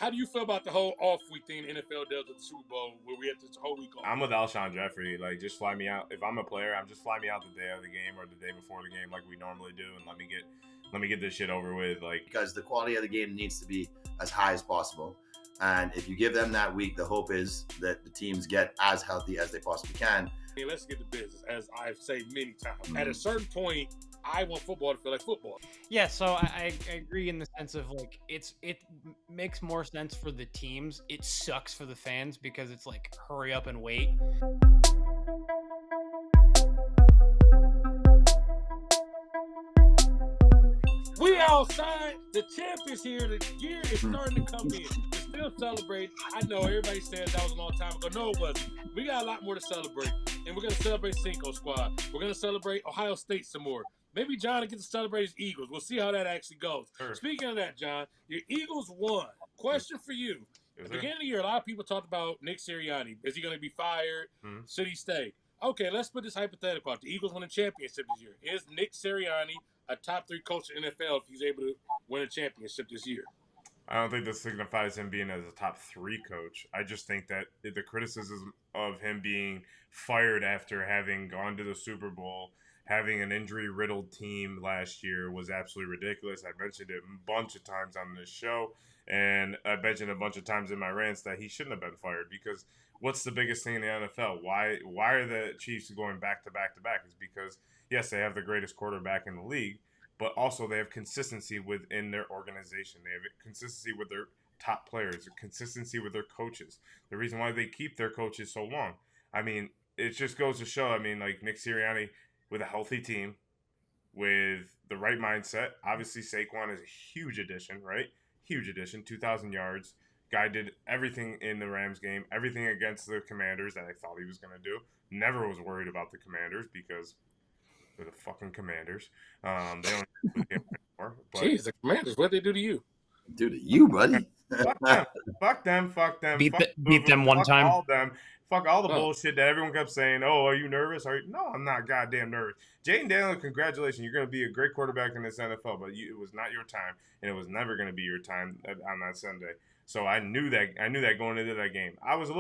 how do you feel about the whole off week thing the NFL does with the Super Bowl, where we have this whole week off? I'm with Alshon Jeffrey. Like, just fly me out. If I'm a player, I'm just fly me out the day of the game or the day before the game, like we normally do, and let me get this shit over with. Like, because the quality of the game needs to be as high as possible. And if you give them that week, the hope is that the teams get as healthy as they possibly can. I mean, let's get to business, as I've said many times. At a certain point, I want football to feel like football. Yeah, so I agree in the sense of like it makes more sense for the teams. It sucks for the fans because it's like hurry up and wait. We outside. The champ is here. The year is starting to come in. We're still celebrating. I know everybody says that was a long time ago. No, it wasn't. We got a lot more to celebrate. And we're going to celebrate Cinco Squad. We're going to celebrate Ohio State some more. Maybe John will get to celebrate his Eagles. We'll see how that actually goes. Sure. Speaking of that, John, your Eagles won. Question for you. At the beginning of the year, a lot of people talked about Nick Sirianni. Is he going to be fired? Should he stay? Okay, let's put this hypothetical out. The Eagles won a championship this year. Is Nick Sirianni a top 3 coach in the NFL if he's able to win a championship this year? I don't think this signifies him being as a top 3 coach. I just think that the criticism of him being fired after having gone to the Super Bowl, having an injury-riddled team last year was absolutely ridiculous. I mentioned it a bunch of times on this show, and I mentioned a bunch of times in my rants that he shouldn't have been fired because what's the biggest thing in the NFL? Why are the Chiefs going back to back to back? It's because, yes, they have the greatest quarterback in the league, but also they have consistency within their organization. They have consistency with their top players, consistency with their coaches. The reason why they keep their coaches so long. I mean, it just goes to show, I mean, like Nick Sirianni with a healthy team, with the right mindset. Obviously, Saquon is a huge addition, right? Huge addition, 2,000 yards. Guy did everything in the Rams game, everything against the Commanders that I thought he was going to do. Never was worried about the Commanders because they're the fucking Commanders. They don't really get anymore. Jeez, the Commanders, what did they do to you? Do to you, buddy. Fuck them. Beat them one time. All them. Fuck all the bullshit that everyone kept saying. Oh, are you nervous? No, I'm not goddamn nervous. Jaden Daniels, congratulations. You're going to be a great quarterback in this NFL, but it was not your time, and it was never going to be your time on that Sunday. So I knew that going into that game. I was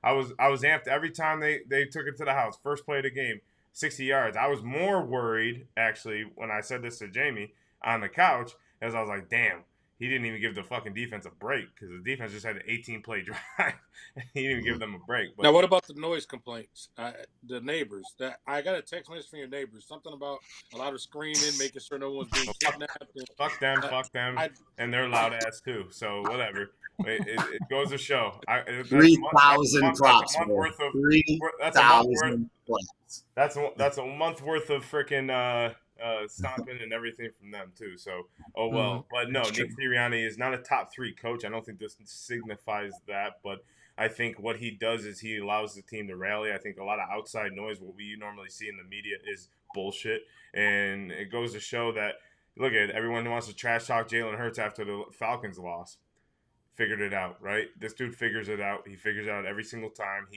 amped every time they took it to the house. First play of the game, 60 yards. I was more worried, actually, when I said this to Jamie on the couch, as I was like, damn, he didn't even give the fucking defense a break because the defense just had an 18-play drive. He didn't even give them a break. But now, what about the noise complaints? The neighbors. I got a text message from your neighbors. Something about a lot of screaming, making sure no one's being kidnapped. Fuck them, and they're loud ass too. So whatever. It goes to show. 3,000 props. That's a month worth of freaking stomping and everything from them too. So but no, Nick Sirianni is not a top 3 coach. I don't think this signifies that, but I think what he does is he allows the team to rally. I think a lot of outside noise, what we normally see in the media, is bullshit, and it goes to show that look at everyone who wants to trash talk Jalen Hurts after the Falcons loss. Figured it out, right? This dude figures it out. He figures it out every single time.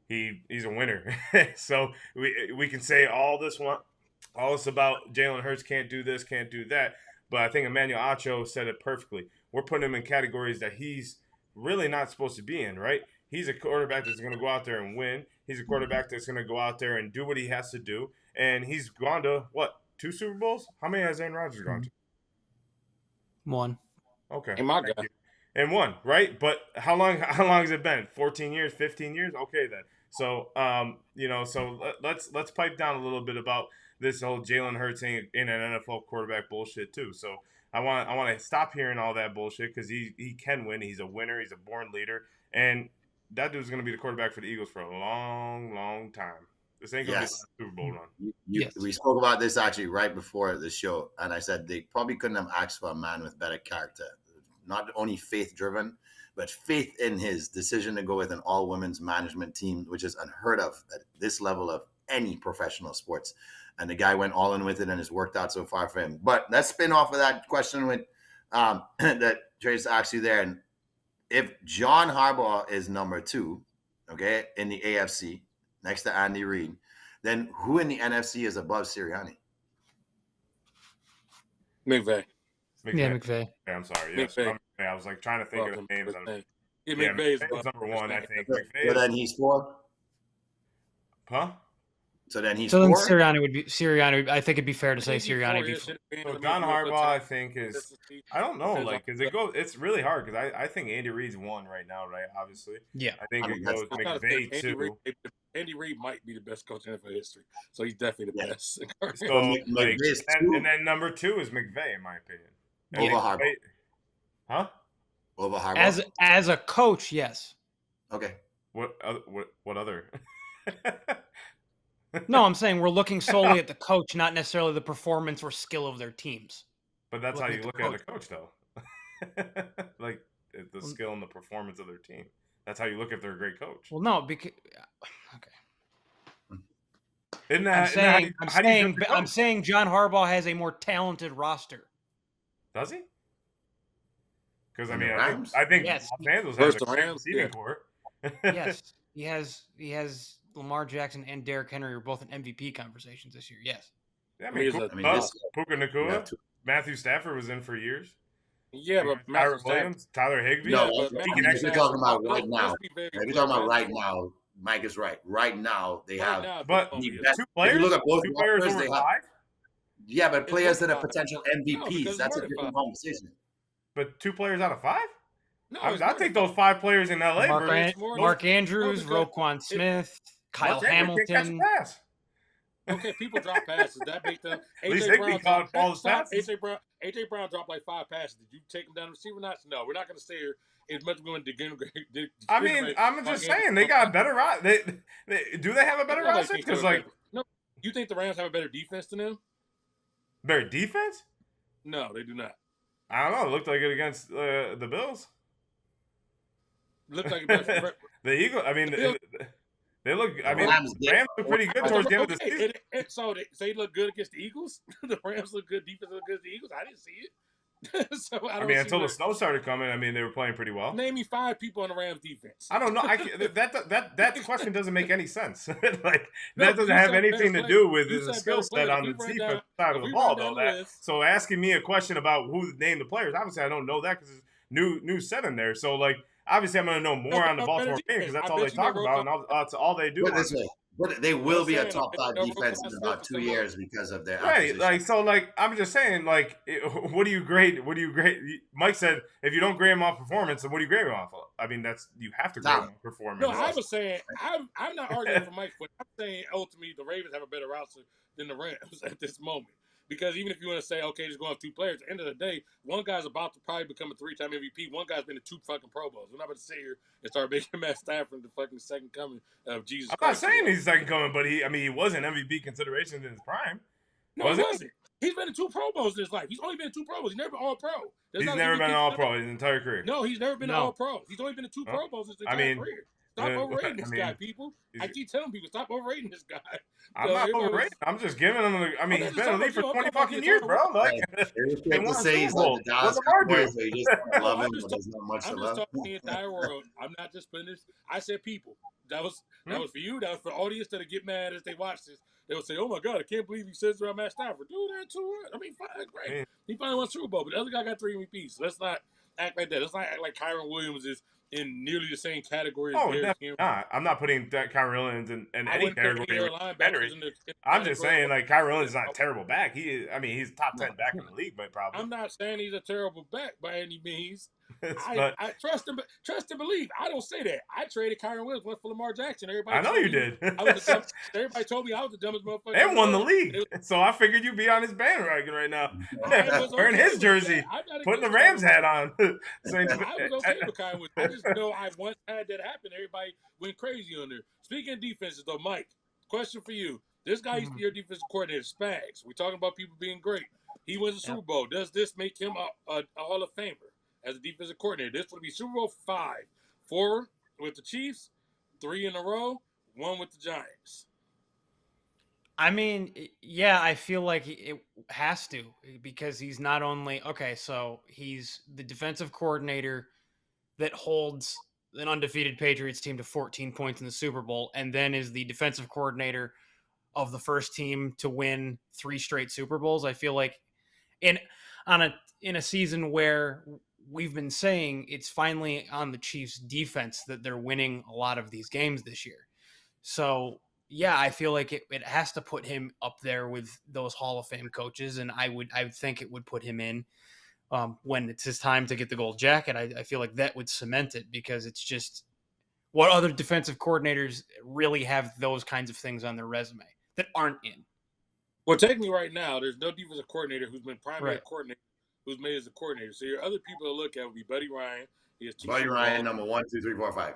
He's a winner. So we can say all this about Jalen Hurts can't do this, can't do that. But I think Emmanuel Acho said it perfectly. We're putting him in categories that he's really not supposed to be in, right? He's a quarterback that's going to go out there and win. He's a quarterback that's going to go out there and do what he has to do. And he's gone to, 2 Super Bowls? How many has Aaron Rodgers gone to? 1. Okay. And my guy. And 1, right? But how long has it been? 14 years, 15 years? Okay, then. So, so let's pipe down a little bit about this whole Jalen Hurts in an NFL quarterback bullshit too. So I want to stop hearing all that bullshit because he can win. He's a winner. He's a born leader, and that dude's going to be the quarterback for the Eagles for a long, long time. This ain't going to be a Super Bowl run. We spoke about this actually right before the show, and I said they probably couldn't have asked for a man with better character. Not only faith-driven, but faith in his decision to go with an all-women's management team, which is unheard of at this level of any professional sports. And the guy went all in with it, and it's worked out so far for him. But let's spin off of that question with that Trace asked you there. And if John Harbaugh is number 2, okay, in the AFC, next to Andy Reid, then who in the NFC is above Sirianni? McVay. Yeah, McVay. I'm sorry. Yes, McVay. I was like trying to think of the names. Yeah, Yeah, McVay is McVay's number one. I think So McVay is. then he's 4. Huh? So then he's So then 4. Sirianni. I think it'd be fair to say Sirianni. So John Harbaugh, I think is. I don't know, like, because it goes. It's really hard because I think Andy Reid's 1 right now, right? Obviously. Yeah. I think it goes McVay 2. Andy Reid might be the best coach in NFL history, so he's definitely the best. So like, McVay's and then number 2 is McVay, in my opinion. Over Harbaugh. Huh? Over Harbaugh. As a coach, yes. Okay. What other? No, I'm saying we're looking solely at the coach, not necessarily the performance or skill of their teams. But that's how you look at a coach, though. Like the skill and the performance of their team. That's how you look if they're a great coach. Well, no, because okay. I'm saying John Harbaugh has a more talented roster. Does he? Because Rams? I think yes. Los Angeles has a great Rams, receiving core. Yes, he has Lamar Jackson and Derrick Henry are both in MVP conversations this year. Yes. Yeah, Puka Nacua, Matthew Stafford was in for years. Yeah, but Tyler Williams, Tyler Higbee. No, he can actually you're talking about right now. If you're talking about right now, Mike is right. Right now, they have. But two players. If you look at both two players rosters, over they have. 5. Yeah, but players that are potential MVPs. No, That's a different conversation. But 2 players out of 5. No, I think those 5 players in LA. Mark Andrews, Roquan Smith, Kyle Hamilton. Okay, people drop passes. That makes them. AJ Brown dropped like 5 passes. Did you take him down the receiver? Not. No, we're not going to say here as much going to. I mean, I'm just saying they got a better roster. Do they have a better roster? Because no, you think the Rams have a better defense than them? Better defense? No, they do not. I don't know. It looked like it against the Bills. Looked like it. The Eagles. I mean, they look. I mean, Rams look pretty good towards the end of the season. So they look good against the Eagles. The Rams look good. Defense look good against the Eagles. I didn't see it. So I until the snow started coming, they were playing pretty well. Name me 5 people on the Rams defense. I don't know. That question doesn't make any sense. That doesn't have anything to do with the skill set on the defense side of the ball, though. So asking me a question about who named the players, obviously I don't know that because there's new set in there. So obviously I'm going to know more on the Baltimore Ravens because that's all they talk about and that's all they do. But they will be a top 5 defense in about 2 years because of their acquisition. I'm just saying, what do you grade? Mike said if you don't grade them off performance, then what do you grade them off of? I mean, you have to grade them off performance. No, I was saying I'm not arguing for Mike, but I'm saying ultimately the Ravens have a better roster than the Rams at this moment. Because even if you want to say, okay, just going off 2 players, at the end of the day, one guy's about to probably become a 3-time MVP. One guy's been to 2 fucking Pro Bowls. We're not going to sit here and start making Matt Stafford the fucking second coming of Jesus Christ. I'm not saying he's second coming, but he was an MVP consideration in his prime. No, he wasn't. He's been to 2 Pro Bowls in his life. He's only been to 2 Pro Bowls. He's never been All-Pro. He's never been an All-Pro his entire career. No, he's never been an All-Pro. He's only been to 2 Pro Bowls his entire career. Stop overrating this guy, people. I keep telling people, stop overrating this guy. I'm not overrating. I'm just giving him. He's been in the league for 20 fucking years, bro. They want to say he's like the Dallas Cowboys, so you just love him, but there's not much to love. I'm just talking the entire world. I'm not just putting this. I said people. That was for you. That was for the audience that get mad as they watch this. They'll say, "Oh my God, I can't believe he says around Matt Stafford." Do that too. I mean, fine, great. He finally won Super Bowl, but the other guy got 3 MVPs. So let's not act like that. Let's not act like Kyron Williams is in nearly the same category as Derrick Henry. I'm not putting Kyron Williams in any category. I'm just saying, Kyron Williams is not a terrible back. He's top 10 back in the league, but probably. I'm not saying he's a terrible back by any means. I trust him. Trust and believe. I don't say that. I traded Kyron Williams, went for Lamar Jackson. I know you did. Everybody told me I was the dumbest motherfucker. And won the league, so I figured you'd be on his bandwagon right now, wearing his jersey, putting the Rams hat on. I was okay with Kyron Williams. I just know I once had that happen. Everybody went crazy on there. Speaking of defenses, though, Mike, question for you. This guy used to be your defensive coordinator, Spags. We're talking about people being great. He wins a Super Bowl. Does this make him a Hall of Famer as a defensive coordinator? This would be Super Bowl 5. 4 with the Chiefs, 3 in a row, 1 with the Giants. I mean, yeah, I feel like it has to because he's not only so he's the defensive coordinator that holds an undefeated Patriots team to 14 points in the Super Bowl, and then is the defensive coordinator of the first team to win 3 straight Super Bowls. I feel like, and in a season where we've been saying it's finally on the Chiefs defense that they're winning a lot of these games this year. So yeah, I feel like it has to put him up there with those Hall of Fame coaches, and I would think it would put him in when it's his time to get the gold jacket. I feel like that would cement it, because it's just, what other defensive coordinators really have those kinds of things on their resume that aren't in? Well, technically right now, there's no defensive coordinator who's been primary Right. coordinator who's made as a coordinator. So your other people to look at would be Buddy Ryan. He has 2 Buddy Super Ryan, Bowls. number 1, 2, 3, 4, 5.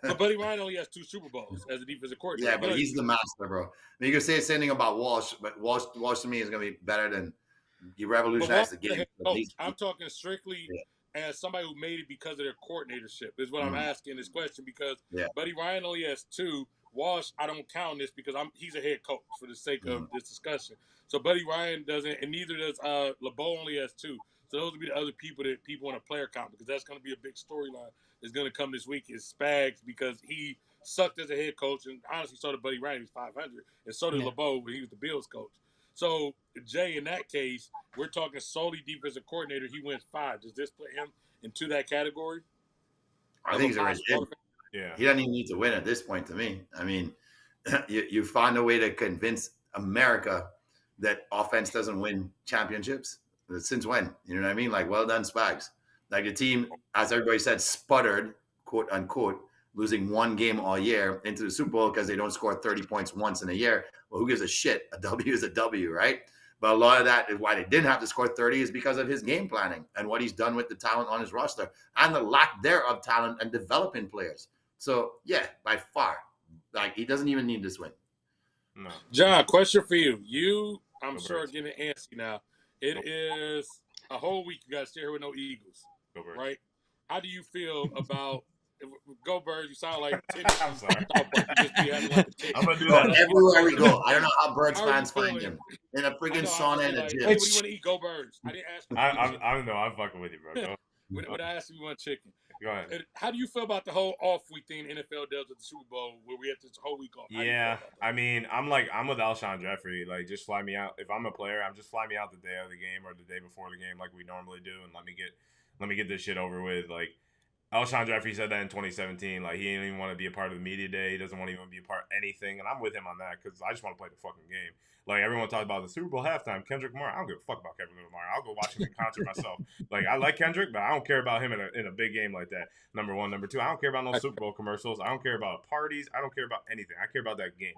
But Buddy Ryan only has 2 Super Bowls as a defensive coordinator. Yeah, but he's the master, bro. I mean, you can say the same thing about Walsh, but Walsh to me is going to be better than he revolutionized the game. I'm talking strictly as somebody who made it because of their coordinatorship. Is what I'm asking this question, because Buddy Ryan only has 2. Walsh, I don't count this because he's a head coach for the sake of this discussion. So Buddy Ryan doesn't, and neither does LeBeau, only has 2. So those would be the other people that people want to player count, because that's going to be a big storyline that's going to come this week is Spags, because he sucked as a head coach, and honestly, so did Buddy Ryan. He was 500, and so did LeBeau when he was the Bills coach. So Jay, in that case, we're talking solely defensive coordinator. He wins 5. Does this put him into that category? I think he's already in. Yeah. He doesn't even need to win at this point to me. I mean, you find a way to convince America that offense doesn't win championships. Since when? You know what I mean? Like, well done, Spags. Like, the team, as everybody said, sputtered, quote unquote, losing 1 game all year into the Super Bowl because they don't score 30 points once in a year. Well, who gives a shit? A W is a W, right? But a lot of that is why they didn't have to score 30 is because of his game planning and what he's done with the talent on his roster and the lack thereof talent and developing players. So, yeah, by far, like, he doesn't even need this win. No. John, question for you. I'm sure, are getting antsy now. It is a whole week you guys stay here with no Eagles, right? How do you feel about Go Birds? You sound like I'm sorry. I'm gonna do that everywhere we go. I don't know how Birds fans find him in a freaking sauna in a gym. Hey, what do you want to eat? Go Birds. I didn't ask. I don't know. I'm fucking with you, bro. When I asked if you want chicken. Go ahead. How do you feel about the whole off week thing the NFL does with the Super Bowl, where we have this whole week off? Yeah, I mean, I'm with Alshon Jeffrey. Like, just fly me out. If I'm a player, I'm just fly me out the day of the game or the day before the game, like we normally do, and let me get this shit over with. Like, Alshon Jeffrey said that in 2017. Like, he didn't even want to be a part of the media day. He doesn't want to even be a part of anything, and I'm with him on that because I just want to play the fucking game. Like, everyone talked about the Super Bowl halftime, Kendrick Lamar. I don't give a fuck about Kendrick Lamar. I'll go watch him in concert myself. Like, I like Kendrick, but I don't care about him in a big game like that. Number one. Number two, I don't care about no Super Bowl commercials. I don't care about parties. I don't care about anything. I care about that game.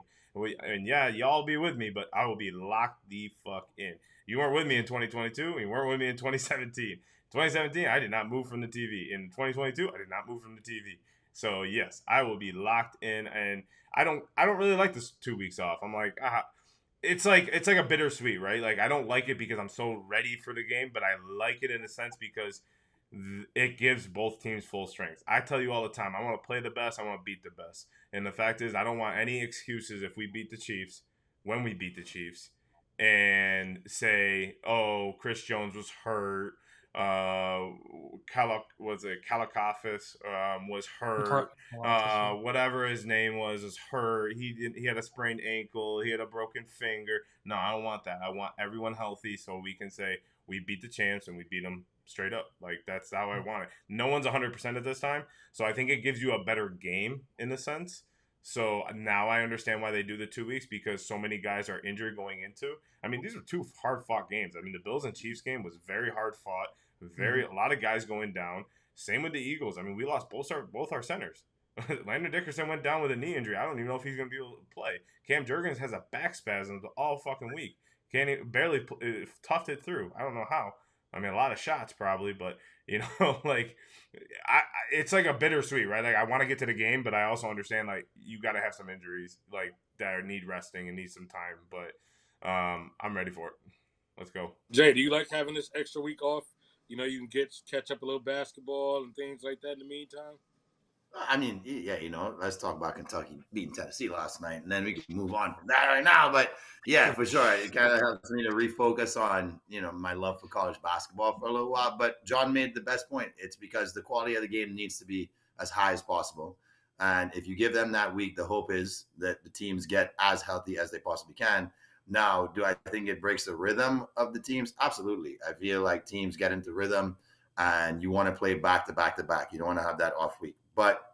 And yeah, y'all be with me, but I will be locked the fuck in. You weren't with me in 2022, and you weren't with me in 2017. 2017, I did not move from the TV. In 2022, I did not move from the TV. So yes, I will be locked in, and I don't really like this 2 weeks off. I'm like, it's like a bittersweet, right? Like, I don't like it because I'm so ready for the game, but I like it in a sense because it gives both teams full strength. I tell you all the time, I want to play the best, I want to beat the best. And the fact is, I don't want any excuses if we beat the Chiefs, when we beat the Chiefs, and say, oh, Chris Jones was hurt, Kalakafis was hurt, whatever his name was hurt. He had a sprained ankle, he had a broken finger. No, I don't want that. I want everyone healthy so we can say we beat the champs and we beat them straight up. Like, that's how I want it. No one's 100% at this time, so I think it gives you a better game in a sense. So now I understand why they do the 2 weeks, because so many guys are injured going into. I mean, these are 2 hard-fought games. I mean, the Bills and Chiefs game was very hard-fought. A lot of guys going down. Same with the Eagles. I mean, we lost both our centers. Landon Dickerson went down with a knee injury. I don't even know if he's going to be able to play. Cam Jurgens has a back spasm all fucking week. Barely toughed it through. I don't know how. I mean, a lot of shots probably, but, you know, like, it's like a bittersweet, right? Like, I want to get to the game, but I also understand, like, you got to have some injuries, like, that need resting and need some time. But I'm ready for it. Let's go. Jay, do you like having this extra week off? You know, you can catch up a little basketball and things like that in the meantime? I mean, yeah, you know, let's talk about Kentucky beating Tennessee last night, and then we can move on from that right now. But yeah, for sure, it kind of helps me to refocus on, you know, my love for college basketball for a little while. But John made the best point. It's because the quality of the game needs to be as high as possible. And if you give them that week, the hope is that the teams get as healthy as they possibly can. Now, do I think it breaks the rhythm of the teams? Absolutely. I feel like teams get into rhythm and you want to play back to back to back. You don't want to have that off week. But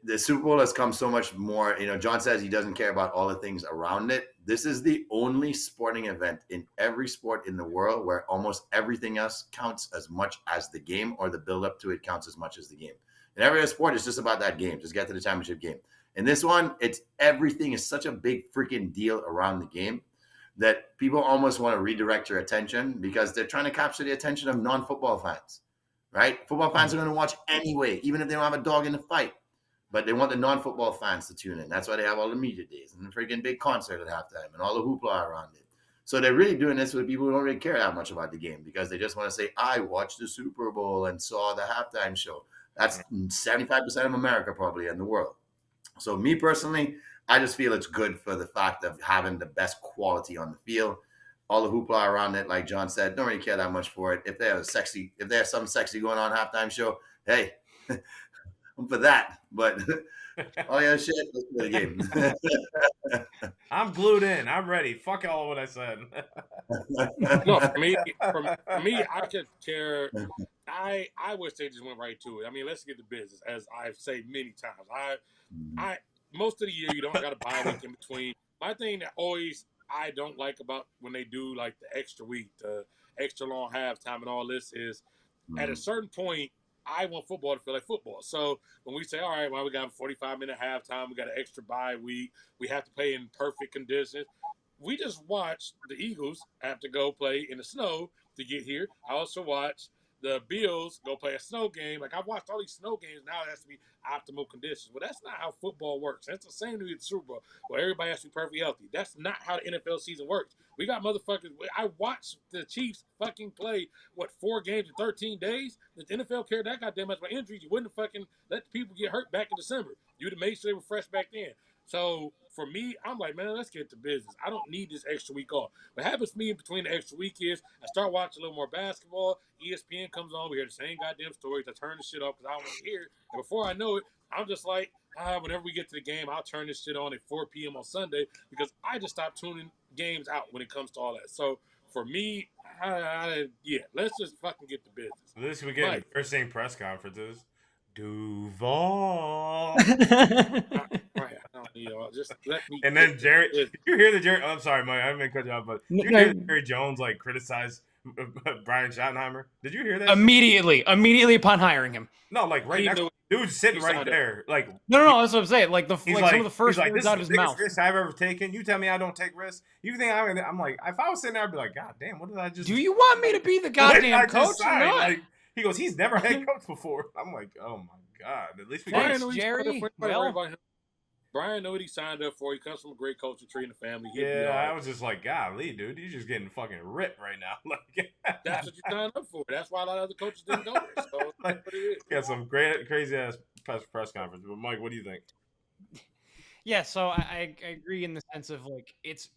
the Super Bowl has come so much more. John says he doesn't care about all the things around it. This is the only sporting event in every sport in the world where almost everything else counts as much as the game, or the build up to it counts as much as the game. In every other sport, it's just about that game. Just get to the championship game. In this one, it's everything is such a big freaking deal around the game that people almost want to redirect your attention because they're trying to capture the attention of non-football fans, right? Football fans are going to watch anyway, even if they don't have a dog in the fight. But they want the non-football fans to tune in. That's why they have all the media days and the freaking big concert at halftime and all the hoopla around it. So they're really doing this with people who don't really care that much about the game because they just want to say, I watched the Super Bowl and saw the halftime show. That's 75% of America probably in the world. So me personally, I just feel it's good for the fact of having the best quality on the field. All the hoopla around it, like John said, don't really care that much for it. If they have something sexy going on halftime show, hey, I'm for that. But all the other shit, let's play the game. I'm glued in. I'm ready. Fuck all of what I said. No, for me, I just care. I wish they just went right to it. I mean, let's get to business, as I've said many times. I most of the year you don't got a bye week in between. My thing that always I don't like about when they do like the extra week, the extra long halftime, and all this is at a certain point. I want football to feel like football. So when we say, all right, well, we got a 45-minute halftime, we got an extra bye week, we have to play in perfect conditions. We just watched the Eagles have to go play in the snow to get here. I also watched the Bills go play a snow game. Like, I've watched all these snow games. Now it has to be optimal conditions. Well, that's not how football works. That's the same with the Super Bowl, where everybody has to be perfectly healthy. That's not how the NFL season works. We got motherfuckers. I watched the Chiefs fucking play, 4 games in 13 days? If the NFL cared that goddamn much about injuries, you wouldn't have fucking let the people get hurt back in December. You would have made sure they were fresh back then. So for me, I'm like, man, let's get to business. I don't need this extra week off. What happens to me in between the extra week is I start watching a little more basketball. ESPN comes on. We hear the same goddamn stories. I turn the shit off because I don't want to hear it. And before I know it, I'm just like, whenever we get to the game, I'll turn this shit on at 4 p.m. on Sunday because I just stopped tuning games out when it comes to all that. So for me, yeah, let's just fucking get to business. This weekend, first thing press conferences. Duval. Right. Just let me. And then Jerry, did you hear the Jerry? Oh, I'm sorry, Mike. I didn't mean to cut you off, but did you hear Jerry Jones like criticize Brian Schottenheimer? Did you hear that? Immediately upon hiring him. No, like right next. Dude's sitting right there. Like no, that's what I'm saying. Like some of the first words out of his mouth. Risk I've ever taken. You tell me I don't take risks. You think I'm like, if I was sitting there, I'd be like, God damn, what did I just? Do you want me to be the goddamn coach or not? Like, he goes, he's never head coach before. I'm like, oh my God. At least we got Jerry. Brian knew what he signed up for. He comes from a great culture tree in the family. I was just like, golly, dude, you're just getting fucking ripped right now. Like, that's what you signed up for. That's why a lot of other coaches didn't go there. So like, what it is. Got some great, crazy ass press conference. But Mike, what do you think? Yeah, so I agree in the sense of like it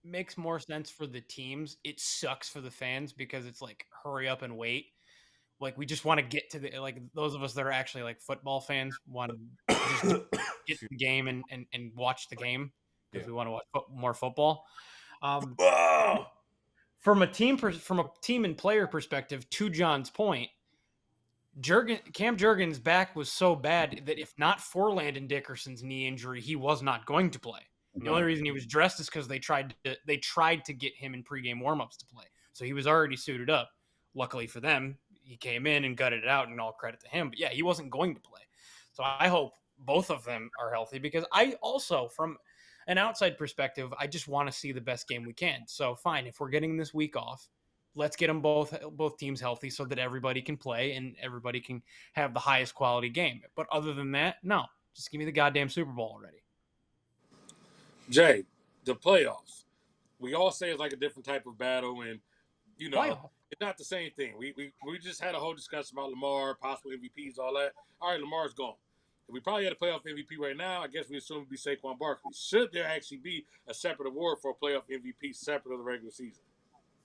makes more sense for the teams. It sucks for the fans because it's like hurry up and wait. Like we just want to get to the those of us that are actually like football fans want to just get to the game and watch the game because we want to watch more football. From a team and player perspective, to John's point, Cam Jurgens' back was so bad that if not for Landon Dickerson's knee injury, he was not going to play. The only reason he was dressed is because they tried to get him in pregame warmups to play, so he was already suited up. Luckily for them, he came in and gutted it out, and all credit to him. But yeah, he wasn't going to play. So I hope both of them are healthy because I also, from an outside perspective, I just want to see the best game we can. So fine, if we're getting this week off, let's get them both teams healthy so that everybody can play and everybody can have the highest quality game. But other than that, no, just give me the goddamn Super Bowl already. Jay, the playoffs. We all say it's like a different type of battle, and it's not the same thing. We just had a whole discussion about Lamar, possible MVPs, all that. All right, Lamar's gone. If we probably had a playoff MVP right now, I guess we assume it'd be Saquon Barkley. Should there actually be a separate award for a playoff MVP separate of the regular season?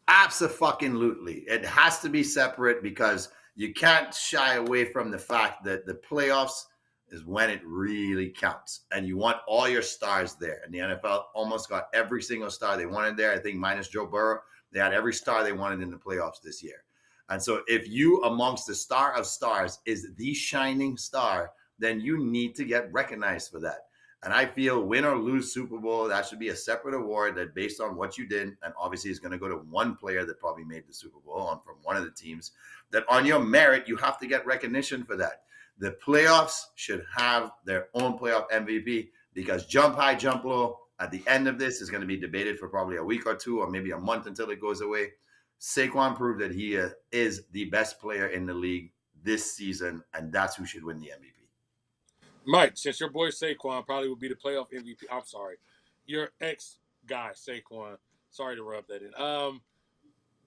Abso-fucking-lutely. It has to be separate because you can't shy away from the fact that the playoffs, is when it really counts. And you want all your stars there. And the NFL almost got every single star they wanted there. I think minus Joe Burrow, they had every star they wanted in the playoffs this year. And so if you, amongst the star of stars, is the shining star, then you need to get recognized for that. And I feel win or lose Super Bowl, that should be a separate award that based on what you did, and obviously it's going to go to one player that probably made the Super Bowl from one of the teams, that on your merit, you have to get recognition for that. The playoffs should have their own playoff MVP because jump high, jump low, at the end of this is going to be debated for probably a week or two or maybe a month until it goes away. Saquon proved that he is the best player in the league this season, and that's who should win the MVP. Mike, since your boy Saquon probably would be the playoff MVP, I'm sorry, your ex-guy Saquon, sorry to rub that in.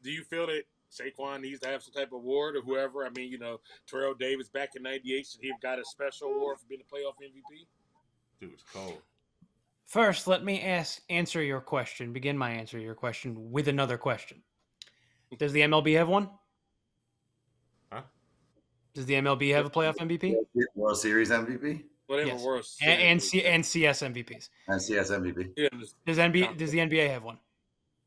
Do you feel that Saquon needs to have some type of award or whoever? I mean, you know, Terrell Davis back in '98, should he have got a special award for being the playoff MVP? Dude, it's cold. First, let me answer your question. Begin my answer to your question with another question. Does the MLB have one? Huh? Does the MLB have a playoff MVP? World Series MVP? Whatever Yes. worse. And CS MVPs. And CS MVP? Yeah, Does the NBA have one?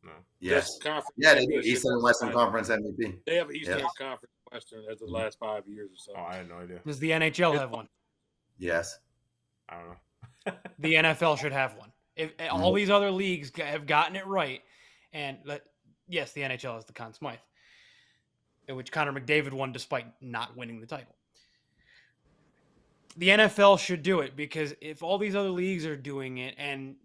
No. Yes. Conference Yeah, they do. Eastern and Western Conference MVP. They have an Eastern Yes. Conference Western as the last 5 years or so. Oh, I had no idea. Does the NHL have one? Yes. I don't know. The NFL should have one. If all these other leagues have gotten it right, and yes, the NHL has the Conn Smythe, which Connor McDavid won despite not winning the title. The NFL should do it because if all these other leagues are doing it and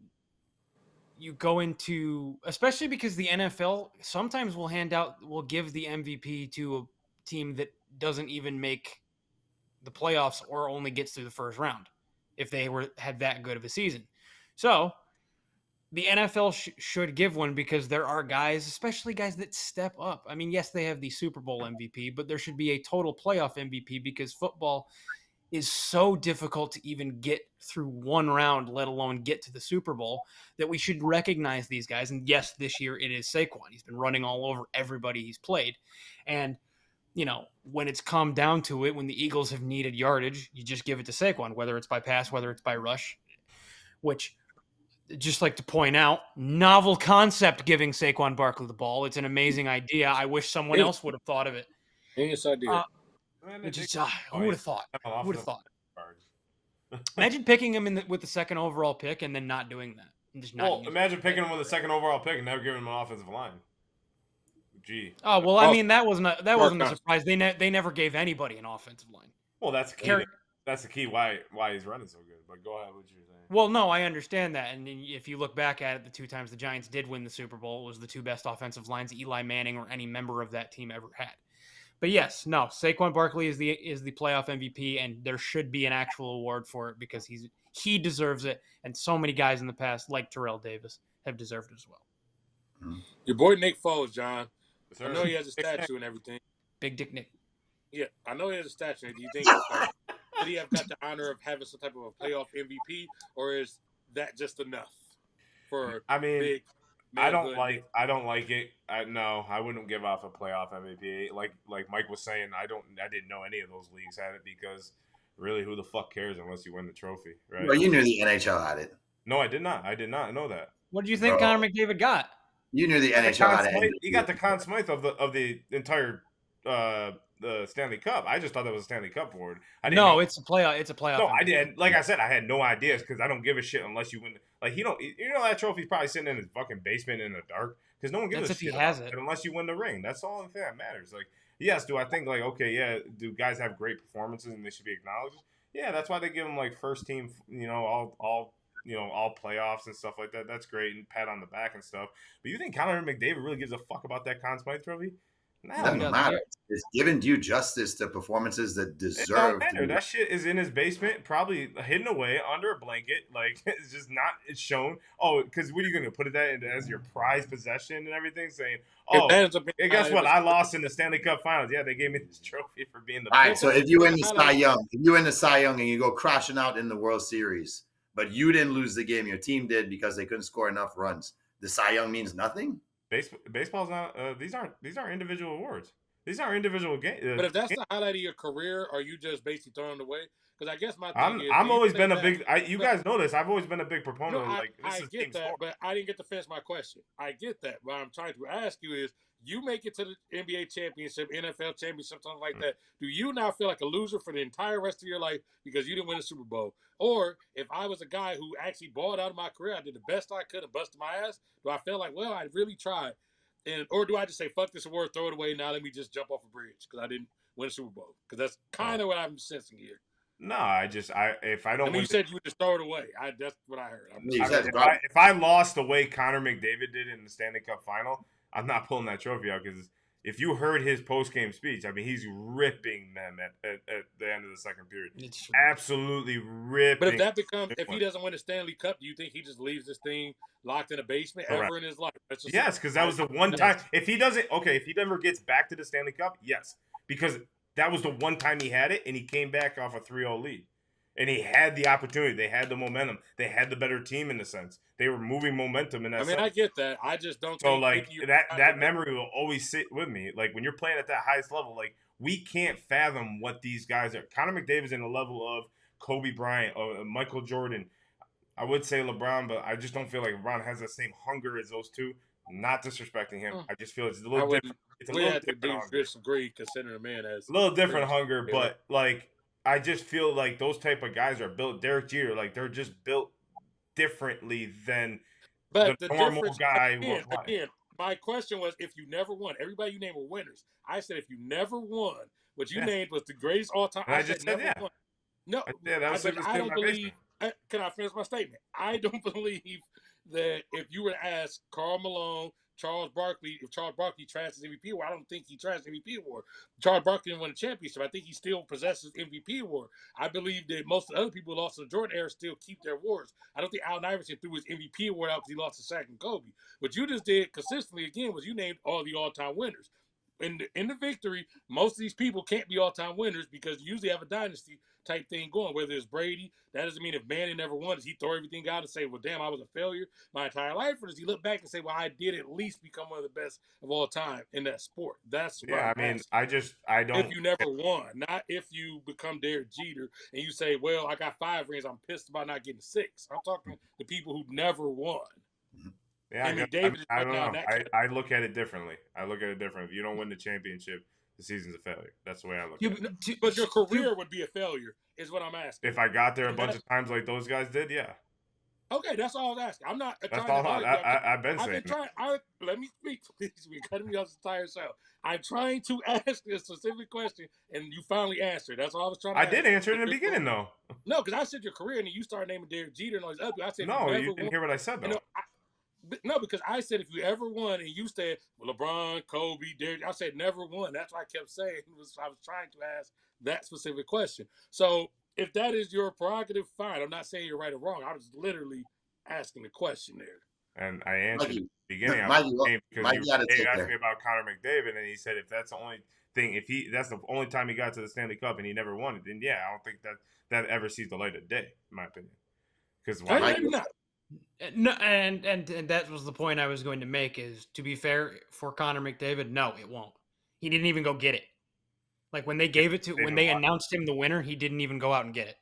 you go into, especially because the NFL sometimes will give the MVP to a team that doesn't even make the playoffs or only gets through the first round if they had that good of a season. So the NFL should give one because there are guys, especially guys that step up. I mean, yes, they have the Super Bowl MVP, but there should be a total playoff MVP because football is so difficult to even get through one round, let alone get to the Super Bowl, that we should recognize these guys. And yes, this year it is Saquon. He's been running all over everybody he's played. And, you know, when it's come down to it, when the Eagles have needed yardage, you just give it to Saquon, whether it's by pass, whether it's by rush, which, just like to point out, novel concept giving Saquon Barkley the ball. It's an amazing idea. I wish someone else would have thought of it. Yes, I did. Who would have thought? Who would have thought? Imagine picking him with the second overall pick and then not doing that. And just not imagine picking him with the second overall pick and never giving him an offensive line. Gee. Oh well, I mean that wasn't a surprise. They never gave anybody an offensive line. Well, that's the key. That's the key why he's running so good. But go ahead, what you're saying. Well, no, I understand that, and if you look back at it, the two times the Giants did win the Super Bowl, it was the two best offensive lines Eli Manning or any member of that team ever had. But yes, no, Saquon Barkley is the playoff MVP, and there should be an actual award for it because he deserves it, and so many guys in the past, like Terrell Davis, have deserved it as well. Your boy Nick Foles, John. I know he has a statue and everything. Big Dick Nick. Yeah, I know he has a statue. Do you think did he have got the honor of having some type of a playoff MVP, or is that just enough for? I mean, big I don't like it. No, I wouldn't give off a playoff MVP. Like Mike was saying, I didn't know any of those leagues had it because really, who the fuck cares unless you win the trophy, right? Well, you knew the NHL had it. No, I did not. I did not know that. What did you think Connor McDavid got? You knew the NHL had it. He got the Conn Smythe of the entire the Stanley Cup. I just thought that was a Stanley Cup award. It's a playoff. It's a playoff. No, MVP. I did. Like I said, I had no ideas because I don't give a shit unless you win. Like that trophy's probably sitting in his fucking basement in the dark because no one gives a shit if he has it unless you win the ring. That's the only thing that matters. Like, yes, do I think like okay, yeah, do guys have great performances and they should be acknowledged? Yeah, that's why they give them like first team, all playoffs and stuff like that. That's great and pat on the back and stuff. But you think Connor McDavid really gives a fuck about that Conn Smythe trophy? No, doesn't matter. It's giving due justice to performances that deserve. It don't matter. That shit is in his basement, probably hidden away under a blanket. Like it's just not. It's shown. Oh, because what are you gonna put that as your prized possession and everything? Saying, oh, and guess what? I lost in the Stanley Cup Finals. Yeah, they gave me this trophy for being the. All right. So if you win the Cy Young, and you go crashing out in the World Series, but you didn't lose the game, your team did because they couldn't score enough runs. The Cy Young means nothing. Baseball's not. These aren't individual awards. These are individual games. But if that's the highlight of your career, are you just basically throwing it away? Because I guess my thing is, I'm when you always say been a that, big. You no, guys know this. I've always been a big no, proponent of like this I is get team that, sport. but I didn't get to finish my question. I get that. What I'm trying to ask you is, you make it to the NBA championship, NFL championship, something like that. Do you now feel like a loser for the entire rest of your life because you didn't win a Super Bowl? Or if I was a guy who actually balled out of my career, I did the best I could and busted my ass, do I feel like, well, I really tried? And or do I just say, fuck this award, throw it away, now let me just jump off a bridge because I didn't win a Super Bowl? Because that's kind of what I'm sensing here. No, if I don't I mean, win, you said you would just throw it away. That's what I heard. if I lost the way Connor McDavid did in the Stanley Cup final, I'm not pulling that trophy out because if you heard his post game speech, I mean, he's ripping them at the end of the second period. Absolutely ripping. But if that becomes, if he doesn't win a Stanley Cup, do you think he just leaves this thing locked in a basement ever in his life? Yes, because that was the one time. If he doesn't, okay, if he never gets back to the Stanley Cup, yes, because that was the one time he had it, and he came back off a 3-0 lead. And he had the opportunity. They had the momentum. They had the better team in the sense. They were moving momentum in that sense. I get that. I just don't so, think like, that memory will always sit with me. Like, when you're playing at that highest level, like, we can't fathom what these guys are. Connor McDavid's in the level of Kobe Bryant, Michael Jordan. I would say LeBron, but I just don't feel like LeBron has the same hunger as those two. I'm not disrespecting him. I just feel it's a little different. It's a little different. Disagree, considering a man as a little different hunger, but like I just feel like those type of guys are built. Derek Jeter, like they're just built differently than the normal guy. Again, my question was, if you never won, everybody you named were winners. I said if you never won, what you named was the greatest all time. I just said never won. No, I don't believe. Can I finish my statement? I don't believe that if you were to ask Karl Malone, Charles Barkley, if Charles Barkley trashed his MVP award, I don't think he trashed the MVP award. Charles Barkley didn't win a championship. I think he still possesses MVP award. I believe that most of the other people who lost to the Jordan era still keep their awards. I don't think Allen Iverson threw his MVP award out because he lost to Shaq and Kobe. What you just did consistently again was you named all the all-time winners. In the victory, most of these people can't be all-time winners because you usually have a dynasty type thing going. Whether it's Brady, that doesn't mean if Manning never won, does he throw everything out and say, well, damn, I was a failure my entire life? Or does he look back and say, well, I did at least become one of the best of all time in that sport? That's what I'm asking. I don't. If you never won, not if you become Derek Jeter and you say, well, I got 5 rings, I'm pissed about not getting 6. I'm talking the people who never won. Yeah, I don't know. I look at it differently. If you don't win the championship, the season's a failure. That's the way I look at it. But your career would be a failure, is what I'm asking. If I got there a bunch of times like those guys did, yeah. Okay, that's all I was asking. I'm not. That's all I've been saying. Let me speak, please. You're cutting me off the entire show. I'm trying to ask a specific question, and you finally answered. That's all I was trying to ask. I did answer it in the beginning, though. No, because I said your career, and then you started naming Derek Jeter and all these other people. I said, no, you didn't hear what I said, though. No, because I said if you ever won, and you said LeBron, Kobe, Derek. I said never won. That's what I kept saying. I was trying to ask that specific question. So if that is your prerogative, fine. I'm not saying you're right or wrong. I was literally asking the question there. And I answered at the beginning because you asked me about Connor McDavid, and he said if that's the only thing, that's the only time he got to the Stanley Cup and he never won it, then yeah, I don't think that ever sees the light of day, in my opinion. Because maybe not. No, and that was the point I was going to make. Is to be fair for Connor McDavid, no, it won't. He didn't even go get it. Like when they gave it to, when they announced him the winner, he didn't even go out and get it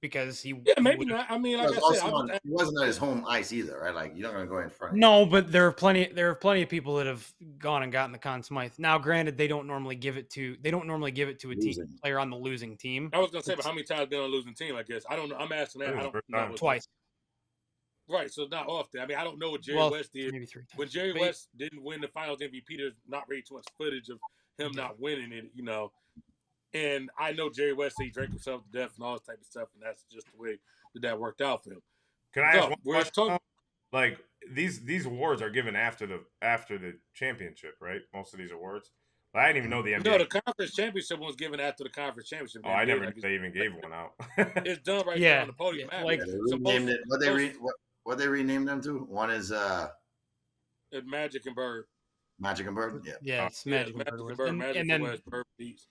because he. Yeah, maybe not. I mean, like I said, he wasn't at his home ice either, right? Like you're not gonna go in front. No, but there are plenty of people that have gone and gotten the Conn Smythe. Now, granted, they don't normally give it to a team player on the losing team. I was gonna say, but how many times been on a losing team? I guess I don't know. I'm asking that. I don't know. Twice. Right, so not often. I mean, I don't know what Jerry West did. Maybe 3 times. When Jerry West didn't win the Finals MVP, there's not really too much footage of him not winning it, And I know Jerry West said he drank himself to death and all this type of stuff, and that's just the way that worked out for him. Can I ask one question? Like these awards are given after the championship, right? Most of these awards. I didn't even know the NBA. No, the conference championship was given after the conference championship. Oh, I never knew they even gave one out. It's done right there on the podium. Yeah, like they renamed it. What they renamed them to? One is Magic and Bird. Magic and Bird? Yeah. Yeah, it's Magic and Bird. And then West, Bird, East.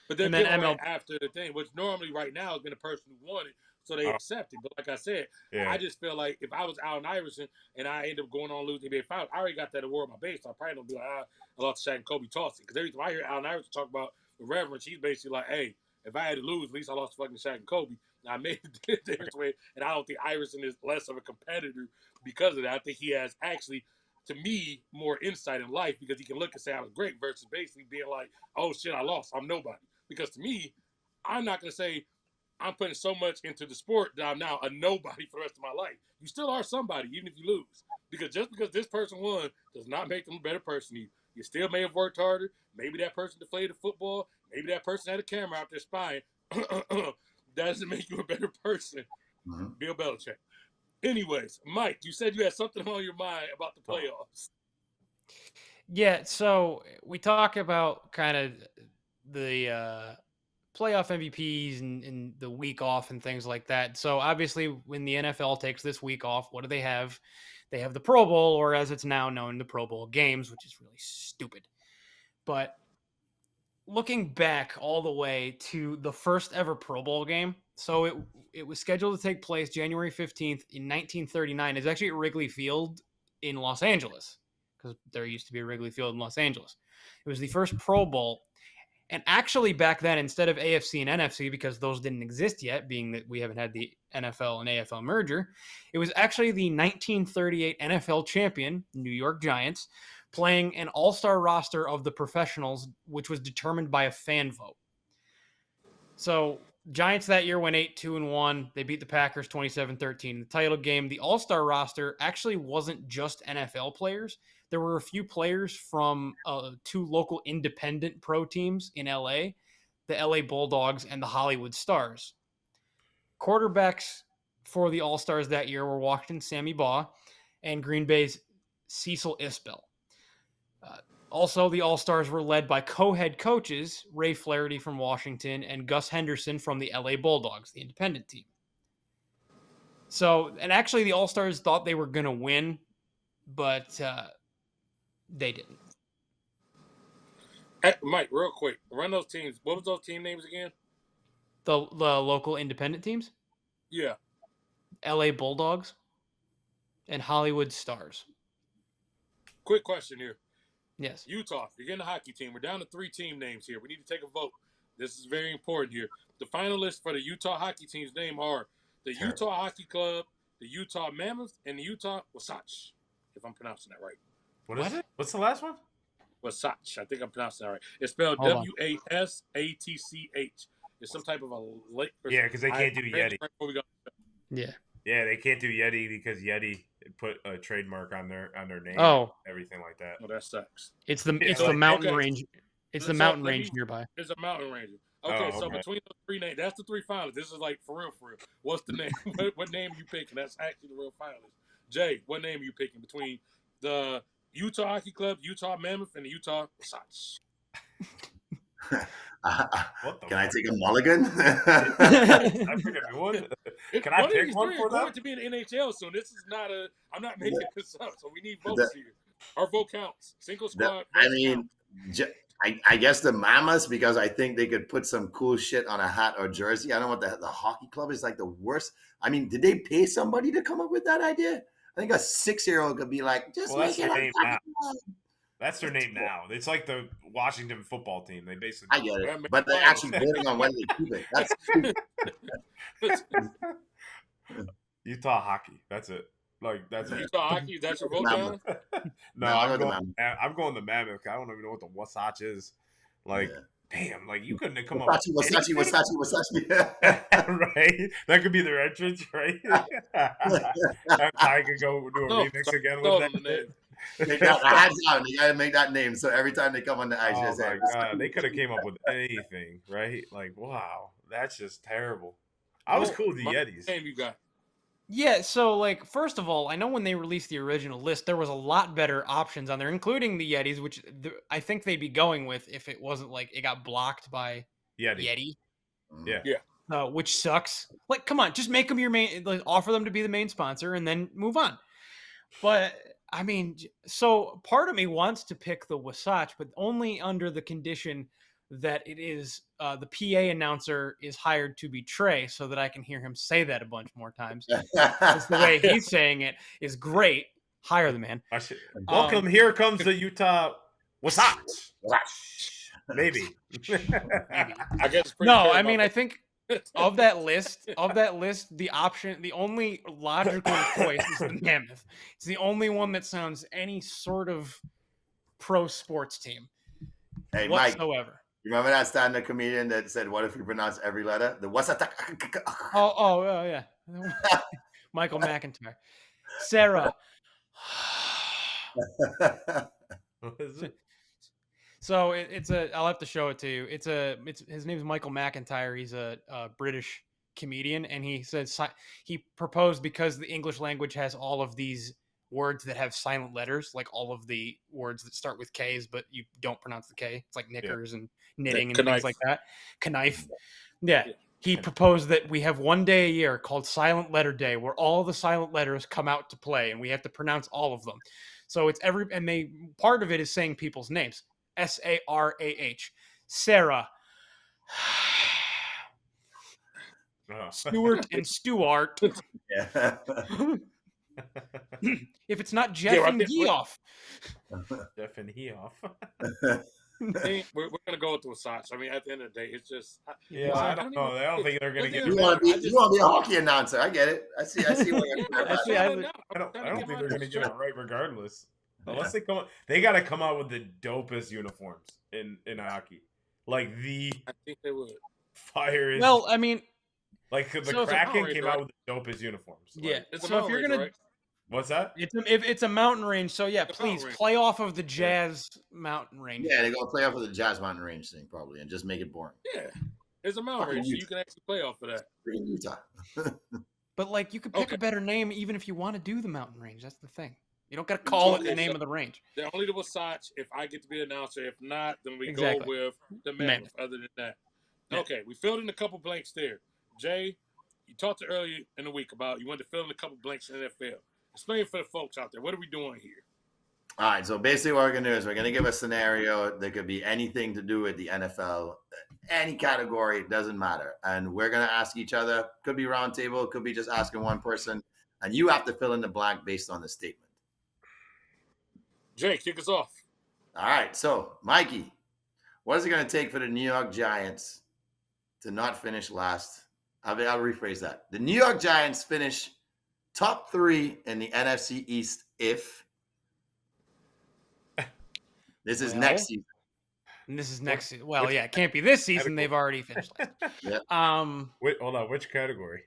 But then ML after the thing, which normally right now has been the person who won it. so they accept it. But like I said, Yeah. I just feel like if I was Allen Iverson and I end up going on losing the NBA Finals, I already got that award on my base. So I probably don't be like, I lost to Shaq and Kobe tossing. Because every time I hear Allen Iverson talk about the reverence, he's basically like, hey, if I had to lose, at least I lost to fucking Shaq and Kobe. And I made it this way. And I don't think Iverson is less of a competitor because of that. I think he has actually, to me, more insight in life because he can look and say I was great versus basically being like, oh shit, I lost. I'm nobody. Because to me, I'm not going to say I'm putting so much into the sport that I'm now a nobody for the rest of my life. You still are somebody, even if you lose. Because just because this person won does not make them a better person than you. You still may have worked harder. Maybe that person deflated football. Maybe that person had a camera out there spying. Doesn't make you a better person. Mm-hmm. Bill Belichick. Anyways, Mike, you said you had something on your mind about the playoffs. Yeah, so we talk about kind of the playoff MVPs and the week off and things like that. So obviously when the NFL takes this week off, what do they have? They have the Pro Bowl, or as it's now known, the Pro Bowl games, which is really stupid. But looking back all the way to the first ever Pro Bowl game, so it was scheduled to take place January 15th in 1939. It's actually at Wrigley Field in Los Angeles, because there used to be a Wrigley Field in Los Angeles. It was the first Pro Bowl. And actually back then, instead of AFC and NFC, because those didn't exist yet, being that we haven't had the NFL and AFL merger, it was actually the 1938 NFL champion, New York Giants, playing an all-star roster of the professionals, which was determined by a fan vote. So Giants that year went 8-2-1. They beat the Packers 27-13. The title game, the all-star roster actually wasn't just NFL players. There were a few players from two local independent pro teams in LA, the LA Bulldogs and the Hollywood Stars. Quarterbacks for the All-Stars that year were Washington Sammy Baugh and Green Bay's Cecil Isbell. Also, the All-Stars were led by co-head coaches Ray Flaherty from Washington and Gus Henderson from the LA Bulldogs, the independent team. So, and actually the All-Stars thought they were going to win, but they didn't. Hey, Mike, real quick, run those teams. What was those team names again? The local independent teams? Yeah. LA Bulldogs and Hollywood Stars. Quick question here. Yes. Utah, you're getting a hockey team. We're down to 3 team names here. We need to take a vote. This is very important here. The finalists for the Utah hockey team's name are the Utah Hockey Club, the Utah Mammoth, and the Utah Wasatch, if I'm pronouncing that right. What's the last one? Wasatch. I think I'm pronouncing that right. It's spelled Wasatch. It's some type of a lake. Yeah, because they can't do Yeti. Yeah. Yeah, they can't do Yeti because Yeti put a trademark on their name. Oh, everything like that. Oh, that sucks. It's the mountain range. It's the mountain range nearby. It's a mountain range. Okay, so between those 3 names, that's the 3 finalists. This is like for real. What's the name? What name are you picking? That's actually the real finalists. Jay, what name are you picking between the Utah Hockey Club, Utah Mammoth, and the Utah Wasatch? Can I take a mulligan? Can I pick one for them? Going to be in the NHL soon. This is not a. I'm not making this up. So we need votes here. Our vote counts. Single squad. I guess the Mammoths, because I think they could put some cool shit on a hat or jersey. I don't know what the hockey club is like the worst. I mean, did they pay somebody to come up with that idea? I think a 6-year-old could be like, make it a hockey club. That's their name now. It's like the Washington football team. They basically. I get it, but they're actually voting on when they keep it. That's Utah hockey. That's it. Like that's Utah hockey. That's your vote down? No, I'm going the Mammoth. I don't even know what the Wasatch is. Like, damn, like you couldn't have come up with Wasatch. Right? That could be their entrance, right? I could go do a remix again with that name. They gotta make that name. So every time they come on the ice, my God, they could have came up with anything, right? Like, wow, that's just terrible. I was cool with the Yetis. Name you got? Yeah, so like first of all, I know when they released the original list, there was a lot better options on there, including the Yetis, which I think they'd be going with if it wasn't like it got blocked by Yeti. Yeah. Which sucks. Like, come on, just make them your main. Like, offer them to be the main sponsor, and then move on. But I mean, so part of me wants to pick the Wasatch, but only under the condition that it is the PA announcer is hired to betray, so that I can hear him say that a bunch more times. It's the way he's saying it is great. Hire the man. Welcome. Here comes the Utah Wasatch. Maybe. I guess it's pretty No, fair I about mean, I that. think of that list, the only logical choice is the Mammoth. It's the only one that sounds any sort of pro sports team Hey, Mike, whatsoever. you remember that stand-up comedian that said, "What if we pronounce every letter?" The what's that? Oh, yeah. Michael McIntyre. Sarah. What is it? So it's a. I'll have to show it to you. It's his name's Michael McIntyre. He's a British comedian, and he says he proposed because the English language has all of these words that have silent letters, like all of the words that start with K's, but you don't pronounce the K. It's like knickers and knitting and things like that. Knife. Yeah. He proposed that we have one day a year called Silent Letter Day, where all the silent letters come out to play, and we have to pronounce all of them. So it's part of it is saying people's names. Sarah. Sarah. Stuart and Stuart. Yeah. If it's not Jeff and Geoff. Jeff and Geoff. We're gonna go with the Wasatch. I mean, at the end of the day, it's just. I don't know. I don't think they're gonna get. You want to be a hockey announcer? I get it. I see. I don't think they're gonna get it right, regardless. Unless they come, they got to come out with the dopest uniforms in hockey. Like I think they would. Fire. Well, I mean, like the Kraken came out with the dopest uniforms. Yeah. It's so if you're gonna, right? What's that? It's a mountain range. So yeah, please play off of the Jazz mountain range. Yeah, they're gonna play off of the Jazz mountain range thing probably, and just make it boring. Yeah, it's a mountain range, so you can actually play off of that. In Utah. But like, you could pick a better name even if you want to do the mountain range. That's the thing. You don't got to call it the name of the range. They're only the Wasatch if I get to be an announcer. If not, then we go with the Mammoth. Other than that, okay, we filled in a couple blanks there. Jay, you talked earlier in the week about you wanted to fill in a couple blanks in the NFL. Explain for the folks out there. What are we doing here? All right, so basically what we're going to do is we're going to give a scenario that could be anything to do with the NFL, any category, it doesn't matter. And we're going to ask each other, could be round table, could be just asking one person, and you have to fill in the blank based on the statement. Jay, kick us off. All right, so Mikey, what is it going to take for the New York Giants to not finish last? I'll rephrase that. The New York Giants finish top 3 in the NFC East if this is next season. And this is next season. Well, yeah, it can't be this season. They've already finished last. Yep. Wait, hold on. Which category?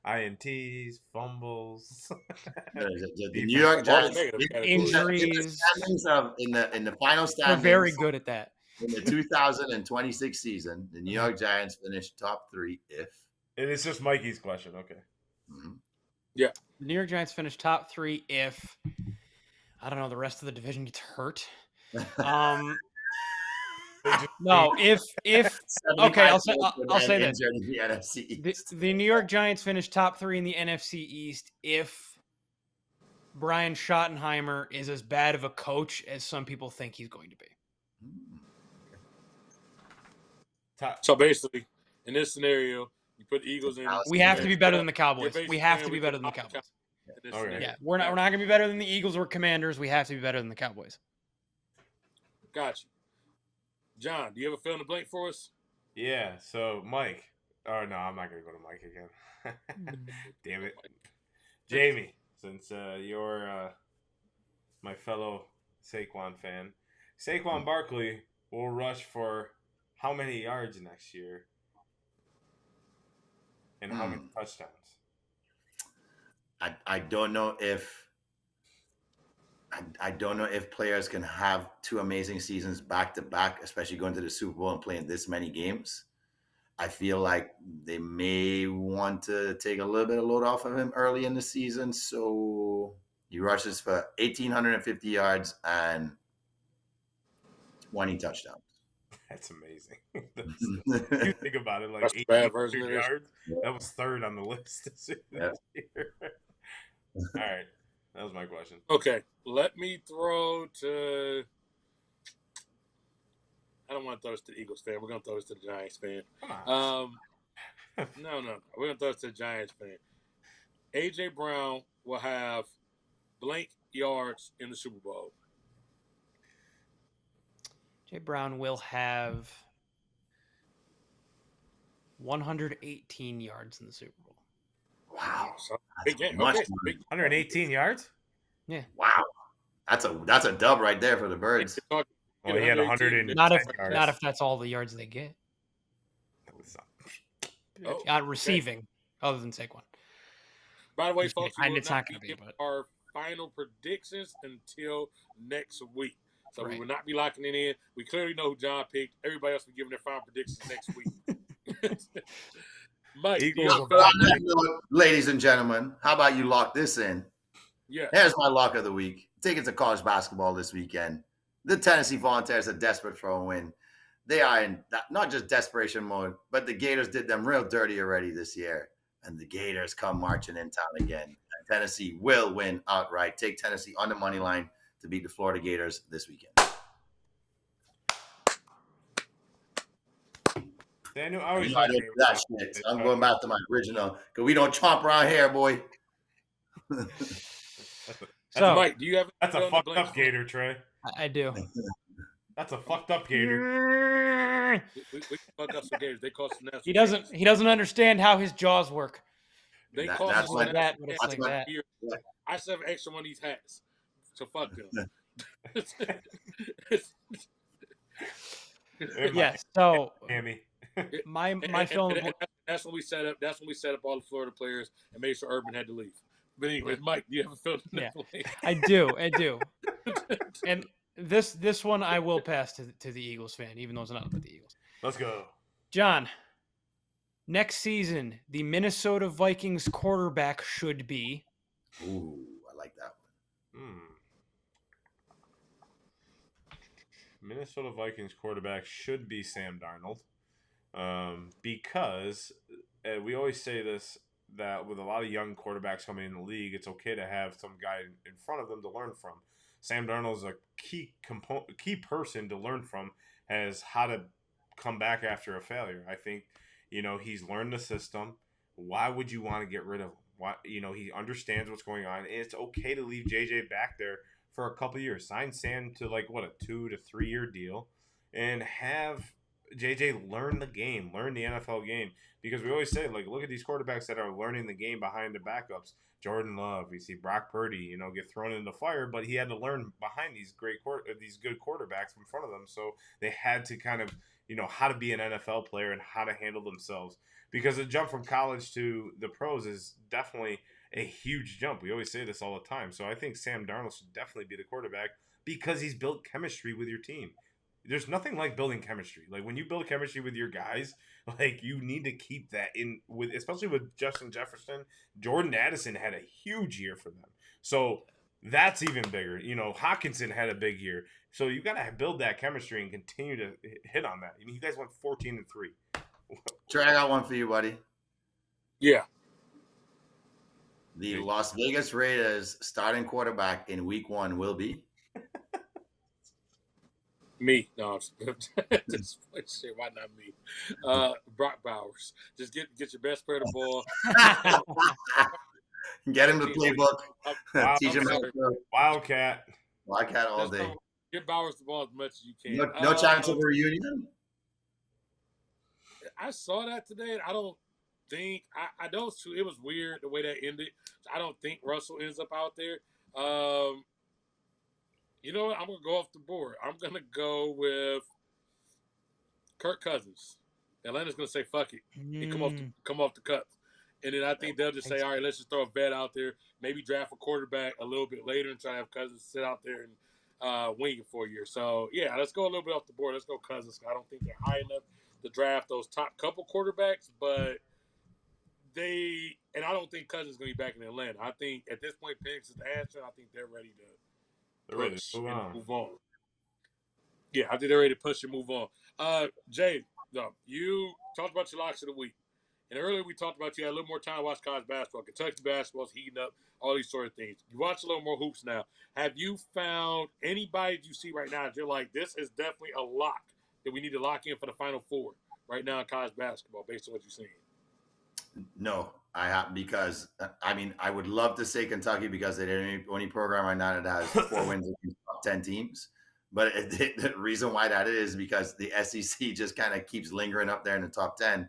INTs, fumbles. The New York Giants injuries. In the final standings, they're very good at that. In the 2026 season, the New York Giants finished top 3 if. And it's just Mikey's question. Okay. Mm-hmm. Yeah. The New York Giants finished top 3 if, I don't know, the rest of the division gets hurt. No, if okay, I'll say this. The New York Giants finished top 3 in the NFC East if Brian Schottenheimer is as bad of a coach as some people think he's going to be. So basically, in this scenario, you put the Eagles in. We have to be better than the Cowboys. We have to be better than the Cowboys. Okay. Yeah, we're not going to be better than the Eagles or Commanders. We have to be better than the Cowboys. Gotcha. John, do you have a fill in the blank for us? Yeah. So Mike. Oh no, I'm not going to go to Mike again. Damn it, Jamie. Since you're my fellow Saquon fan, Saquon Barkley will rush for how many yards next year? And how many touchdowns? I don't know if players can have 2 amazing seasons back to back, especially going to the Super Bowl and playing this many games. I feel like they may want to take a little bit of load off of him early in the season. So he rushes for 1,850 yards and 20 touchdowns. That's amazing. You think about it, like 800 yards. That was 3rd on the list this year. All right, that was my question. Okay, let me throw to I don't want to throw this to the Eagles fan. We're gonna throw this to the Giants fan. Come on. No. We're gonna throw this to the Giants fan. AJ Brown will have blank yards in the Super Bowl. Jay Brown will have 118 yards in the Super Bowl. Wow. So, big game. Much Okay. money. 118 yards? Yeah. Wow. That's a dub right there for the Birds. Well, he had 110 Not if yards. that's all the yards they get. Oh, Receiving, other than Saquon. By the way, folks, we And will it's not not be gonna be, giving but- our final predictions until next week. So we Right. will not be locking it in. We clearly know who John picked. Everybody else will be giving their final predictions next week. Mike, do you Eagles have will a final On that prediction? note, ladies and gentlemen, how about you lock this in? Yeah. Here's my lock of the week. Tickets to college basketball this weekend. The Tennessee Volunteers are desperate for a win. They are in not just desperation mode, but the Gators did them real dirty already this year. And the Gators come marching in town again. And Tennessee will win outright. Take Tennessee on the money line to beat the Florida Gators this weekend. Daniel, I always I like don't do that shit. I'm going back to my original because we don't chomp around here, boy. So Mike, do you have That's a fill in the fucked blanks? up Gator, Trey. I do. That's a fucked up Gator. We can fuck up some Gators. They cost us national He doesn't. champions. He doesn't understand how his jaws work. They That- cost that's us what- national that, but it's champions like every that. year. I still have extra one of these hats. So fuck them. Yes. So Hammy. my fill in the blank. That's when we set up. That's when we set up all the Florida players and made sure Urban had to leave. But anyways, Mike, do you have a fill in Yeah. the blank? I do. And this one I will pass to the Eagles fan, even though it's not about the Eagles. Let's go. John, next season, the Minnesota Vikings quarterback should be. Ooh, I like that one. Minnesota Vikings quarterback should be Sam Darnold, because we always say this, that with a lot of young quarterbacks coming in the league, it's okay to have some guy in front of them to learn from. Sam Darnold is a key person to learn from as how to come back after a failure. I think, he's learned the system. Why would you want to get rid of him? Why, he understands what's going on, and it's okay to leave JJ back there for a couple years. Sign Sam to a 2 to 3 year deal, and have JJ learn the game, learn the NFL game. Because we always say, look at these quarterbacks that are learning the game behind the backups. Jordan Love, we see Brock Purdy, get thrown in the fire, but he had to learn behind these these good quarterbacks in front of them. So they had to kind of, how to be an NFL player and how to handle themselves. Because the jump from college to the pros is definitely a huge jump. We always say this all the time. So I think Sam Darnold should definitely be the quarterback because he's built chemistry with your team. There's nothing like building chemistry. Like when you build chemistry with your guys, you need to keep that in with, especially with Justin Jefferson. Jordan Addison had a huge year for them. So that's even bigger. Hawkinson had a big year. So you got to build that chemistry and continue to hit on that. You guys went 14-3. Trey, I got one for you, buddy. Yeah. The Las Vegas Raiders starting quarterback in week 1 will be? Me. No, just shit, why not me? Brock Bowers. Just get your best player the ball. Get him the playbook. Teach him how to throw. Wildcat. Wildcat all day. Get Bowers the ball as much as you can. No chance of a reunion? I saw that today. I don't think I don't. It was weird the way that ended. I don't think Russell ends up out there. You know what? I'm gonna go off the board. I'm gonna go with Kirk Cousins. Atlanta's gonna say fuck it and come off the cup. And then I think they'll just say, all right, let's just throw a bet out there. Maybe draft a quarterback a little bit later and try to have Cousins sit out there and wing it for a year. So yeah, let's go a little bit off the board. Let's go Cousins. I don't think they're high enough to draft those top couple quarterbacks, but I don't think Cousins is going to be back in Atlanta. I think at this point, Penix is the answer. I think they're ready to push and move on. Yeah, I think they're ready to push and move on. Jay, you talked about your locks of the week. And earlier we talked about you had a little more time to watch college basketball. Kentucky basketball's heating up, all these sort of things. You watch a little more hoops now. Have you found anybody you see right now that you're like, this is definitely a lock that we need to lock in for the Final Four right now in college basketball, based on what you're saying? No, I have because I mean I would love to say Kentucky because they're the only program right now that has 4 wins against top 10 teams. But the reason why that is because the SEC just kind of keeps lingering up there in the top 10,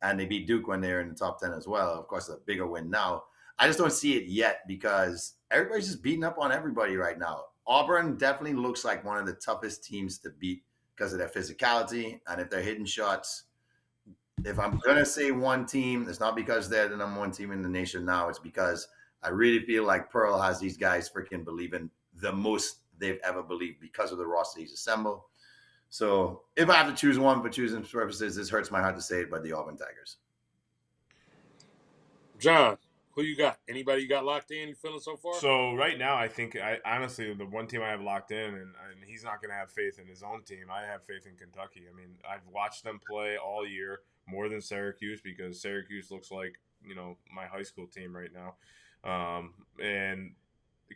and they beat Duke when they're in the top 10 as well. Of course, a bigger win now. I just don't see it yet because everybody's just beating up on everybody right now. Auburn definitely looks like one of the toughest teams to beat because of their physicality and if they're hitting shots. If I'm going to say one team, it's not because they're the number one team in the nation now. It's because I really feel like Pearl has these guys freaking believing the most they've ever believed because of the roster he's assembled. So if I have to choose one for choosing purposes, this hurts my heart to say it, but the Auburn Tigers. John, who you got? Anybody you got locked in? You feeling so far? So right now, I think honestly the one team I have locked in, and he's not going to have faith in his own team. I have faith in Kentucky. I mean, I've watched them play all year more than Syracuse because Syracuse looks like my high school team right now, and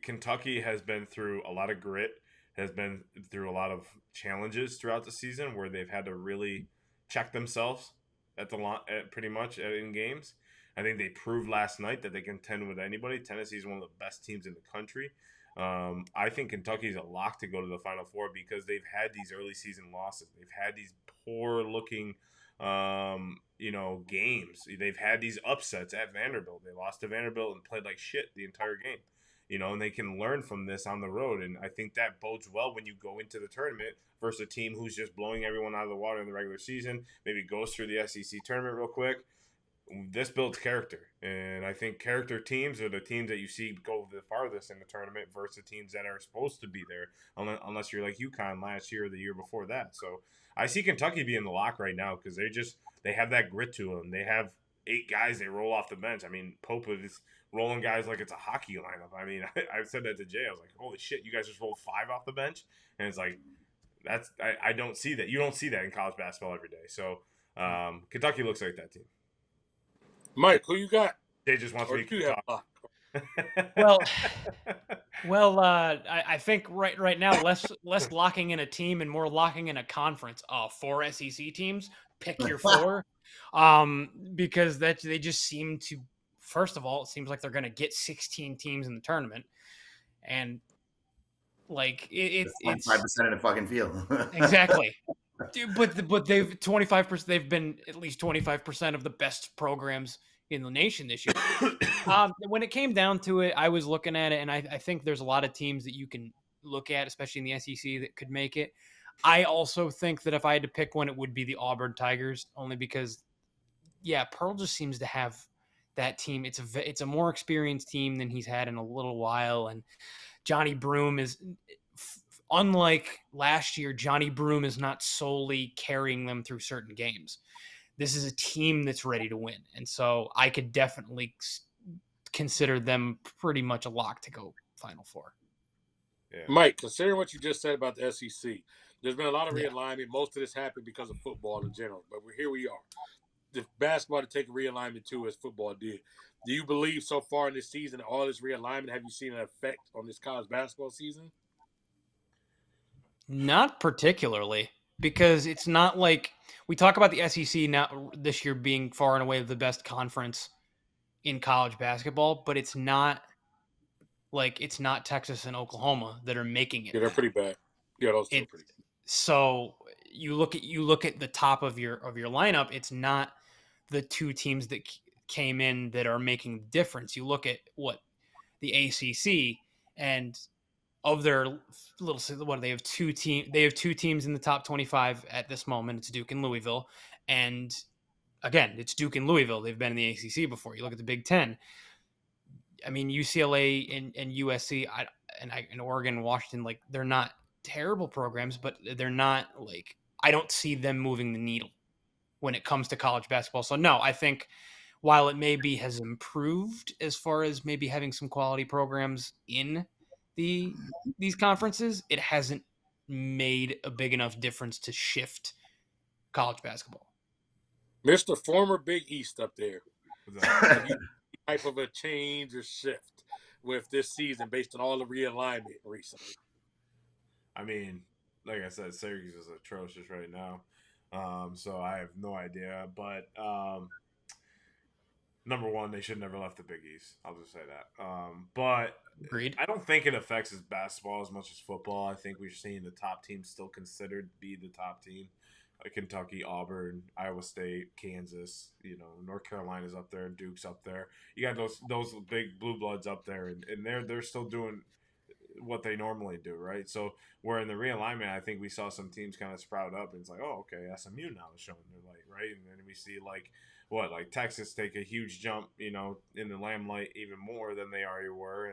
Kentucky has been through a lot of grit, has been through a lot of challenges throughout the season where they've had to really check themselves pretty much in games. I think they proved last night that they can contend with anybody. Tennessee is one of the best teams in the country. I think Kentucky's a lock to go to the Final Four because they've had these early season losses. They've had these poor looking, games. They've had these upsets at Vanderbilt. They lost to Vanderbilt and played like shit the entire game. And they can learn from this on the road. And I think that bodes well when you go into the tournament versus a team who's just blowing everyone out of the water in the regular season, maybe goes through the SEC tournament real quick. This builds character. And I think character teams are the teams that you see go the farthest in the tournament versus the teams that are supposed to be there, unless you're like UConn last year or the year before that. So I see Kentucky being the lock right now because they have that grit to them. They have 8 guys they roll off the bench. I mean, Pope is rolling guys like it's a hockey lineup. I mean, I said that to Jay. I was like, holy shit, you guys just rolled 5 off the bench? And it's like, I don't see that. You don't see that in college basketball every day. So Kentucky looks like that team. Mike, who you got? Jay just wants me to talk. Well, I think right now less locking in a team and more locking in a conference. 4 SEC teams, pick your 4, because they just seem to. First of all, it seems like they're going to get 16 teams in the tournament, and like it's 5% of the fucking field. Exactly. But they've 25%. They've been at least 25% of the best programs in the nation this year. When it came down to it, I was looking at it, and I think there's a lot of teams that you can look at, especially in the SEC, that could make it. I also think that if I had to pick one, it would be the Auburn Tigers, only because, Pearl just seems to have that team. It's a more experienced team than he's had in a little while, and Johnny Broome is. Unlike last year, Johnny Broome is not solely carrying them through certain games. This is a team that's ready to win. And so I could definitely consider them pretty much a lock to go Final Four. Yeah. Mike, considering what you just said about the SEC, there's been a lot of realignment. Most of this happened because of football in general. But here we are. The basketball to take a realignment too, as football did. Do you believe so far in this season, all this realignment, have you seen an effect on this college basketball season? Not particularly, because it's not like we talk about the SEC now this year being far and away the best conference in college basketball, but it's not Texas and Oklahoma that are making it. Yeah, they're pretty bad. Yeah, those two are pretty bad. So you look at the top of your lineup, it's not the 2 teams that came in that are making the difference. You look at what the ACC, and of their they have 2 teams in the top 25 at this moment. It's Duke and Louisville, and again, it's Duke and Louisville. They've been in the ACC before. You look at the Big Ten. I mean, UCLA and USC and Oregon, Washington, like, they're not terrible programs, but they're not like, I don't see them moving the needle when it comes to college basketball. So no, I think while it maybe has improved as far as maybe having some quality programs in these conferences, it hasn't made a big enough difference to shift college basketball. Mr. Former Big East up there. Have you type of a change or shift with this season based on all the realignment recently? I mean, like I said, Syracuse is atrocious right now. So I have no idea. But number one, they should never left the Big East. I'll just say that. But Agreed. I don't think it affects his basketball as much as football. I think we're seeing the top teams still considered to be the top team. Like Kentucky, Auburn, Iowa State, Kansas, North Carolina's up there, Duke's up there. You got those big blue bloods up there, and they're still doing what they normally do, right? So where in the realignment, I think we saw some teams kind of sprout up, and it's like, oh, okay, SMU now is showing their light, right? And then we see like Texas take a huge jump, in the limelight even more than they already were,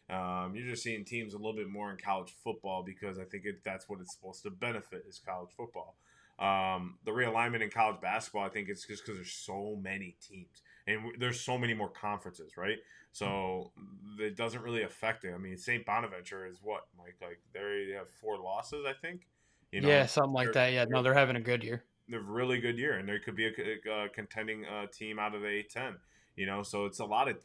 and you're just seeing teams a little bit more in college football because I think that's what it's supposed to benefit is college football. The realignment in college basketball, I think it's just because there's so many teams and there's so many more conferences, right? So it doesn't really affect it. I mean, St. Bonaventure is what, Mike? Like they have 4 losses, I think. Yeah, something like that. Yeah, no, they're having a good year. They're a really good year, and there could be a contending team out of the A-10. So it's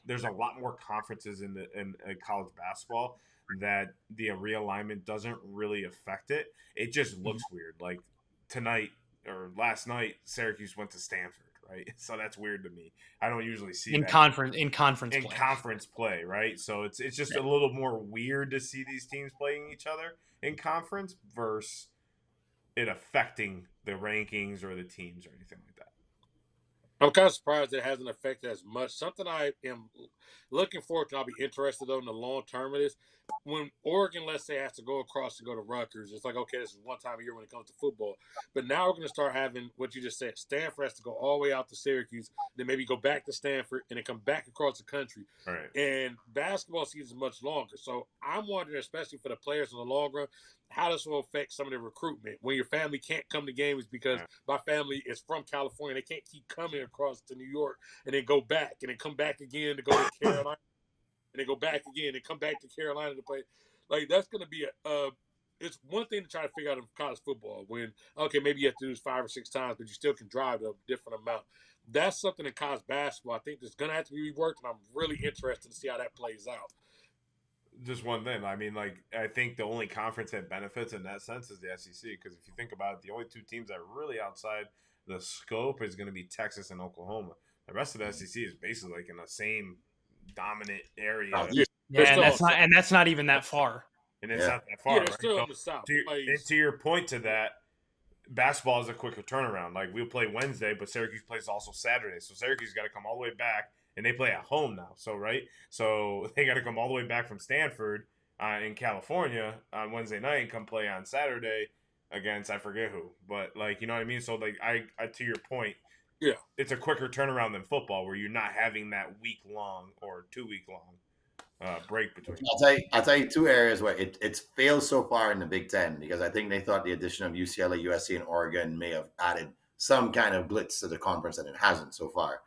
there's a lot more conferences in college basketball that the realignment doesn't really affect it. It just looks weird. Like tonight or last night, Syracuse went to Stanford, right? So that's weird to me. I don't usually see in that conference play, right? So it's just a little more weird to see these teams playing each other in conference versus it affecting the rankings or the teams or anything like that. I'm kind of surprised it hasn't affected as much. Something I am looking forward to, I'll be interested in the long term of this. When Oregon, let's say, has to go across and go to Rutgers, it's like, okay, this is one time a year when it comes to football. But now we're going to start having what you just said. Stanford has to go all the way out to Syracuse, then maybe go back to Stanford, and then come back across the country. Right. And basketball season is much longer. So I'm wondering, especially for the players in the long run, how this will affect some of the recruitment. When your family can't come to games because my family is from California, they can't keep coming across to New York and then go back and then come back again to go to Carolina and then go back again and come back to Carolina to play. Like that's going to be it's one thing to try to figure out in college football when, okay, maybe you have to do this 5 or 6 times, but you still can drive a different amount. That's something in college basketball I think that's going to have to be reworked, and I'm really interested to see how that plays out. Just one thing. I mean, I think the only conference that benefits in that sense is the SEC because if you think about it, the only 2 teams that are really outside the scope is going to be Texas and Oklahoma. The rest of the SEC is basically like in the same dominant area. And that's not even that far. And it's not that far, right? Still in the South. To your point to that, basketball is a quicker turnaround. Like we'll play Wednesday, but Syracuse plays also Saturday, so Syracuse got to come all the way back. And they play at home now, so they got to come all the way back from Stanford in California on Wednesday night and come play on Saturday against I forget who, but you know what I mean. So I to your point, it's a quicker turnaround than football where you're not having that week-long or 2-week-long break between. I'll tell you 2 areas where it's failed so far in the Big Ten because I think they thought the addition of UCLA, USC, and Oregon may have added some kind of blitz to the conference, and it hasn't so far.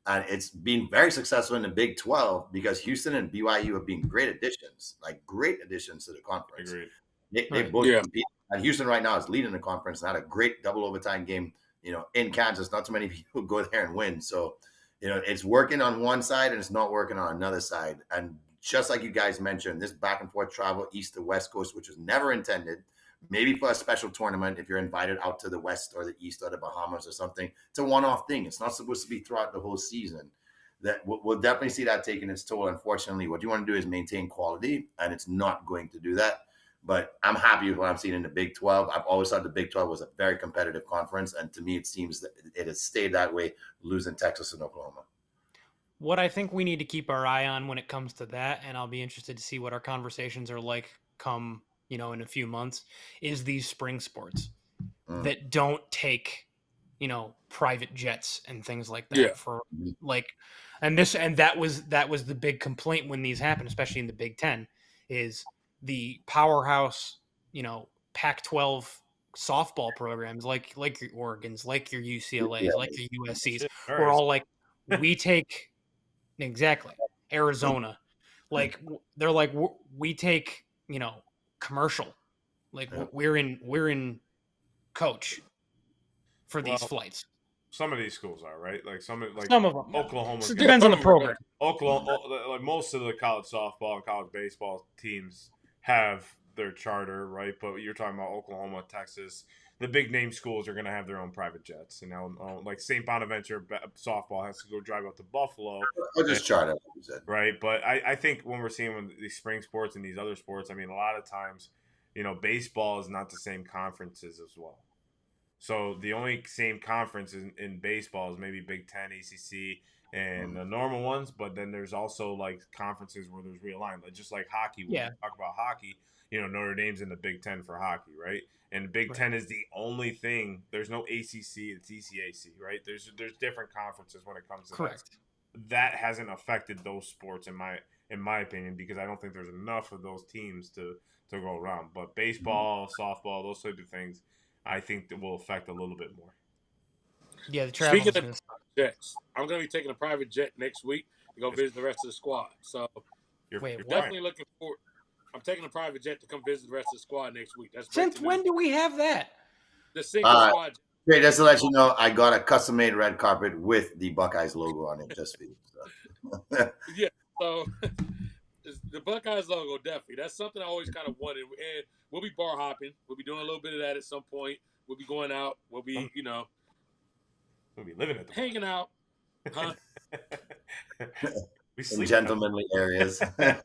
And it's been very successful in the Big 12 because Houston and BYU have been great additions to the conference. Agreed. They both compete. And Houston right now is leading the conference and had a great double overtime game, in Kansas. Not too many people go there and win. So, it's working on one side and it's not working on another side. And just like you guys mentioned, this back and forth travel east to West Coast, which was never intended, maybe for a special tournament, if you're invited out to the West or the East or the Bahamas or something, it's a one-off thing. It's not supposed to be throughout the whole season. That we'll definitely see that taking its toll. Unfortunately, what you want to do is maintain quality, and it's not going to do that. But I'm happy with what I'm seeing in the Big 12. I've always thought the Big 12 was a very competitive conference, and to me, it seems that it has stayed that way, losing Texas and Oklahoma. What I think we need to keep our eye on when it comes to that, and I'll be interested to see what our conversations are like come in a few months, is these spring sports that don't take, private jets and things like that and that was the big complaint when these happened, especially in the Big Ten, is the powerhouse, Pac-12 softball programs like your Oregons, like your UCLAs, like your USCs, we're all like, we take Arizona, they're like, we take, commercial, we're in coach for these flights. Some of these schools are, right? Some of them. Oklahoma. It depends on the program. Oklahoma, most of the college softball and college baseball teams have their charter, right? But you're talking about Oklahoma, Texas. The big name schools are going to have their own private jets. And now, like St. Bonaventure softball has to go drive up to Buffalo. I'll just charter, like you said. Right. But I think when we're seeing with these spring sports and these other sports, I mean, a lot of times, baseball is not the same conferences as well. So the only same conference in baseball is maybe Big Ten, ACC, and the normal ones. But then there's also like conferences where there's realignment, just like hockey. When Yeah. we talk about hockey, Notre Dame's in the Big Ten for hockey, right? And Big Right. Ten is the only thing. There's no ACC, it's ECAC, right? There's different conferences when it comes to Correct. that hasn't affected those sports in my opinion, because I don't think there's enough of those teams to go around. But baseball, softball, those type of things, I think that will affect a little bit more. Yeah, the travel. Speaking of jets, I'm going to be taking a private jet next week to go visit the rest of the squad. So You're definitely looking forward. I'm taking a private jet to come visit the rest of the squad next week. That's Since when do we have that? The single squad. Okay, just to let you know, I got a custom-made red carpet with the Buckeyes logo on it just for you. So. Yeah, so the Buckeyes logo, definitely. That's something I always kind of wanted. And we'll be bar hopping. We'll be doing a little bit of that at some point. We'll be going out. We'll be, we'll be living at the hanging out. Huh? In gentlemanly areas. Yeah.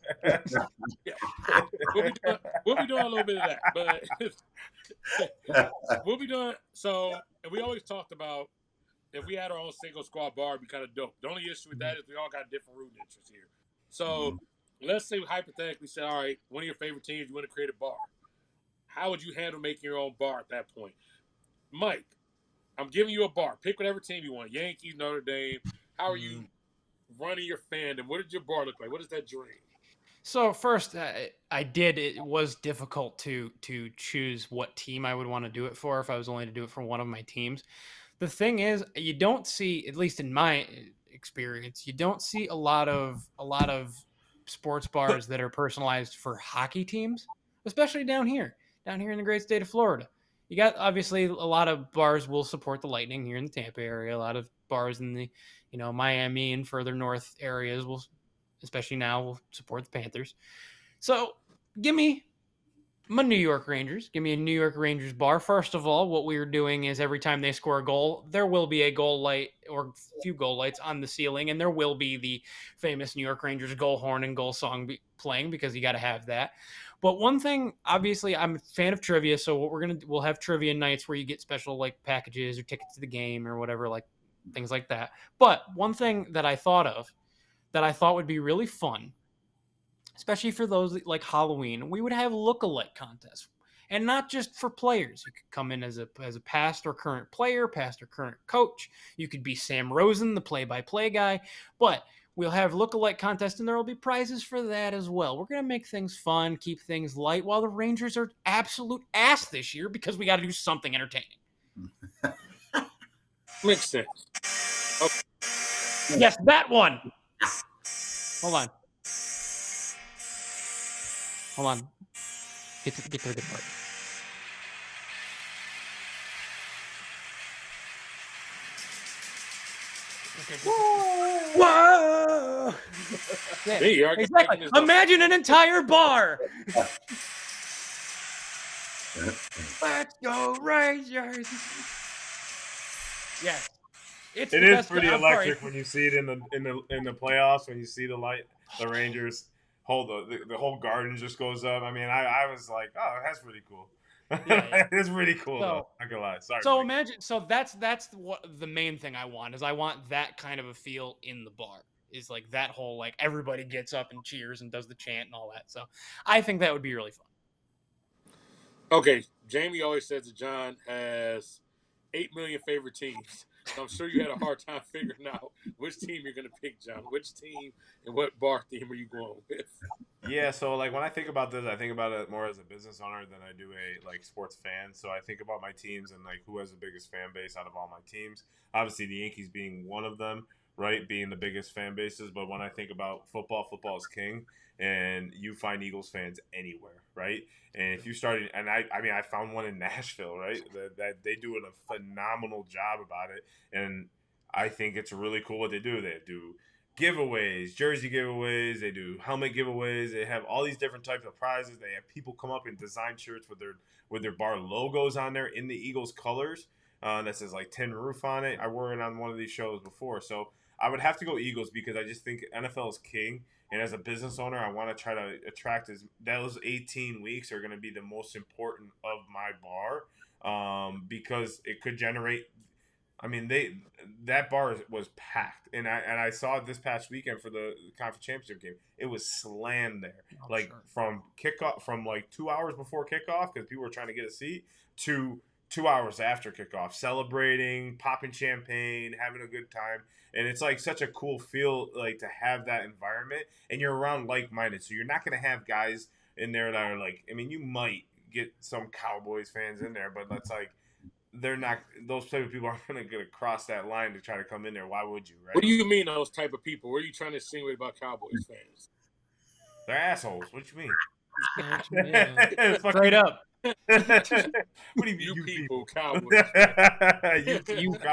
We'll be doing a little bit of that, but we'll be doing so. And we always talked about if we had our own single squad bar, it'd be kind of dope. The only issue with that is we all got different rooting interests here. So let's say hypothetically say, all right, one of your favorite teams, you want to create a bar. How would you handle making your own bar at that point? Mike, I'm giving you a bar. Pick whatever team you want. Yankees, Notre Dame. How are you running your fandom? What did your bar look like? What is that dream? So first, it was difficult to choose what team I would want to do it for if I was only to do it for one of my teams. The thing is, you don't see, at least in my experience, you don't see a lot of sports bars that are personalized for hockey teams, especially down here in the great state of Florida. You got obviously a lot of bars will support the Lightning here in the Tampa area. A lot of bars in the Miami and further north areas will, especially now, will support the Panthers. So give me my New York Rangers. Give me a New York Rangers bar. First of all, what we are doing is every time they score a goal, there will be a goal light or a few goal lights on the ceiling, and there will be the famous New York Rangers goal horn and goal song playing, because you got to have that. But one thing, obviously, I'm a fan of trivia, so what we'll have trivia nights where you get special like packages or tickets to the game or whatever, like things like that. But one thing that I thought would be really fun, especially for those like Halloween, we would have look-alike contests. And not just for players. You could come in as a past or current player, past or current coach. You could be Sam Rosen, the play-by-play guy. But we'll have look-alike contests, and there will be prizes for that as well. We're going to make things fun, keep things light, while the Rangers are absolute ass this year because we got to do something entertaining. Makes sense. Okay. Yes, that one. Hold on. Get to the good part. Whoa! Yeah, See, you're exactly. Imagine an entire bar. Let's go Rangers! Yes, it is pretty electric when you see it in the playoffs. When you see the Rangers hold the whole garden just goes up. I mean, I was like, oh, that's pretty cool. Yeah. It's pretty cool. Though. Not gonna lie. Sorry. So imagine. So that's what the main thing I want is. I want that kind of a feel in the bar. Is like that whole like everybody gets up and cheers and does the chant and all that. So I think that would be really fun. Okay, Jamie always says that John has 8 million favorite teams. So I'm sure you had a hard time figuring out which team you're going to pick, John. Which team and what bar theme are you going with? Yeah, so like when I think about this, I think about it more as a business owner than I do a like sports fan. So I think about my teams and like who has the biggest fan base out of all my teams. Obviously, the Yankees being one of them, right? Being the biggest fan bases. But when I think about football is king, and you find Eagles fans anywhere, right? And if you started, and I mean, I found one in Nashville, right? That they do a phenomenal job about it, and I think it's really cool what they do. They do giveaways, jersey giveaways. They do helmet giveaways. They have all these different types of prizes. They have people come up and design shirts with their bar logos on there in the Eagles colors. That says like Tin Roof on it. I wore it on one of these shows before, so I would have to go Eagles because I just think NFL is king. And as a business owner, I want to try to attract those 18 weeks are going to be the most important of my bar, because it could generate. I mean, that bar was packed, and I saw it this past weekend for the conference championship game. It was slammed there, from kickoff, from like 2 hours before kickoff because people were trying to get a seat to 2 hours after kickoff, celebrating, popping champagne, having a good time. And it's like such a cool feel, like to have that environment, and you're around like-minded. So you're not going to have guys in there that are like, I mean, you might get some Cowboys fans in there, but that's like, they're not, those type of people aren't going to cross that line to try to come in there. Why would you, right? What do you mean those type of people? What are you trying to insinuate about Cowboys fans? They're assholes. What do you mean? Yeah. Straight up. What do you people, Cowboys?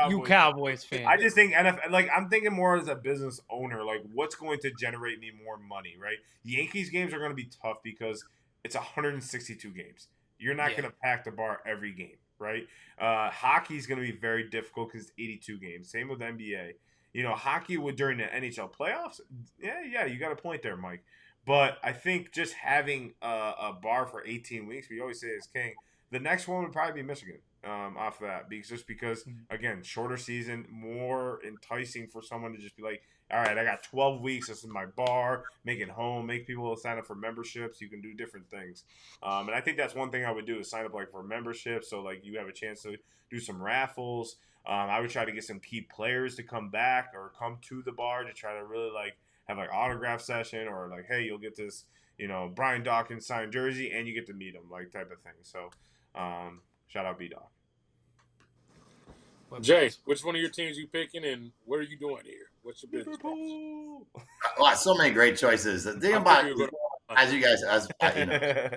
you Cowboys fans. I just think NFL, like, I'm thinking more as a business owner, like what's going to generate me more money, right? Yankees games are going to be tough because it's 162 games. You're not going to pack the bar every game, right? Hockey is going to be very difficult because it's 82 games. Same with NBA. You know, hockey would during the NHL playoffs. Yeah, you got a point there, Mike. But I think just having a bar for 18 weeks, we always say it's king. The next one would probably be Michigan off of that. Because, again, shorter season, more enticing for someone to just be like, all right, I got 12 weeks. This is my bar. Make it home. Make people sign up for memberships. You can do different things. And I think that's one thing I would do is sign up like for memberships. So, like, you have a chance to do some raffles. I would try to get some key players to come back or come to the bar to try to really, like, have like autograph session or like, hey, you'll get this, you know, Brian Dawkins signed jersey and you get to meet him, like type of thing. So, shout out B-Dawk. Jay, which one of your teams you picking and what are you doing here? What's your business? Oh, so many great choices. The thing about, as you guys, you know,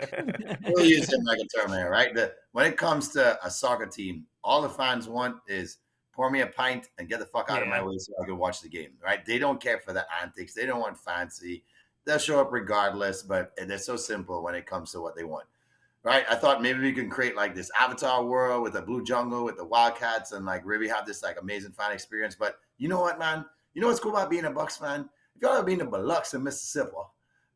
we'll use him like a term here, right? When it comes to a soccer team, all the fans want is pour me a pint and get the fuck out of my way so I can watch the game, right? They don't care for the antics. They don't want fancy. They'll show up regardless, but they're so simple when it comes to what they want, right? I thought maybe we can create like this avatar world with a blue jungle with the Wildcats and like really have this like amazing fan experience. But you know what, man? You know what's cool about being a Bucks fan? If you've ever been to Biloxi in Mississippi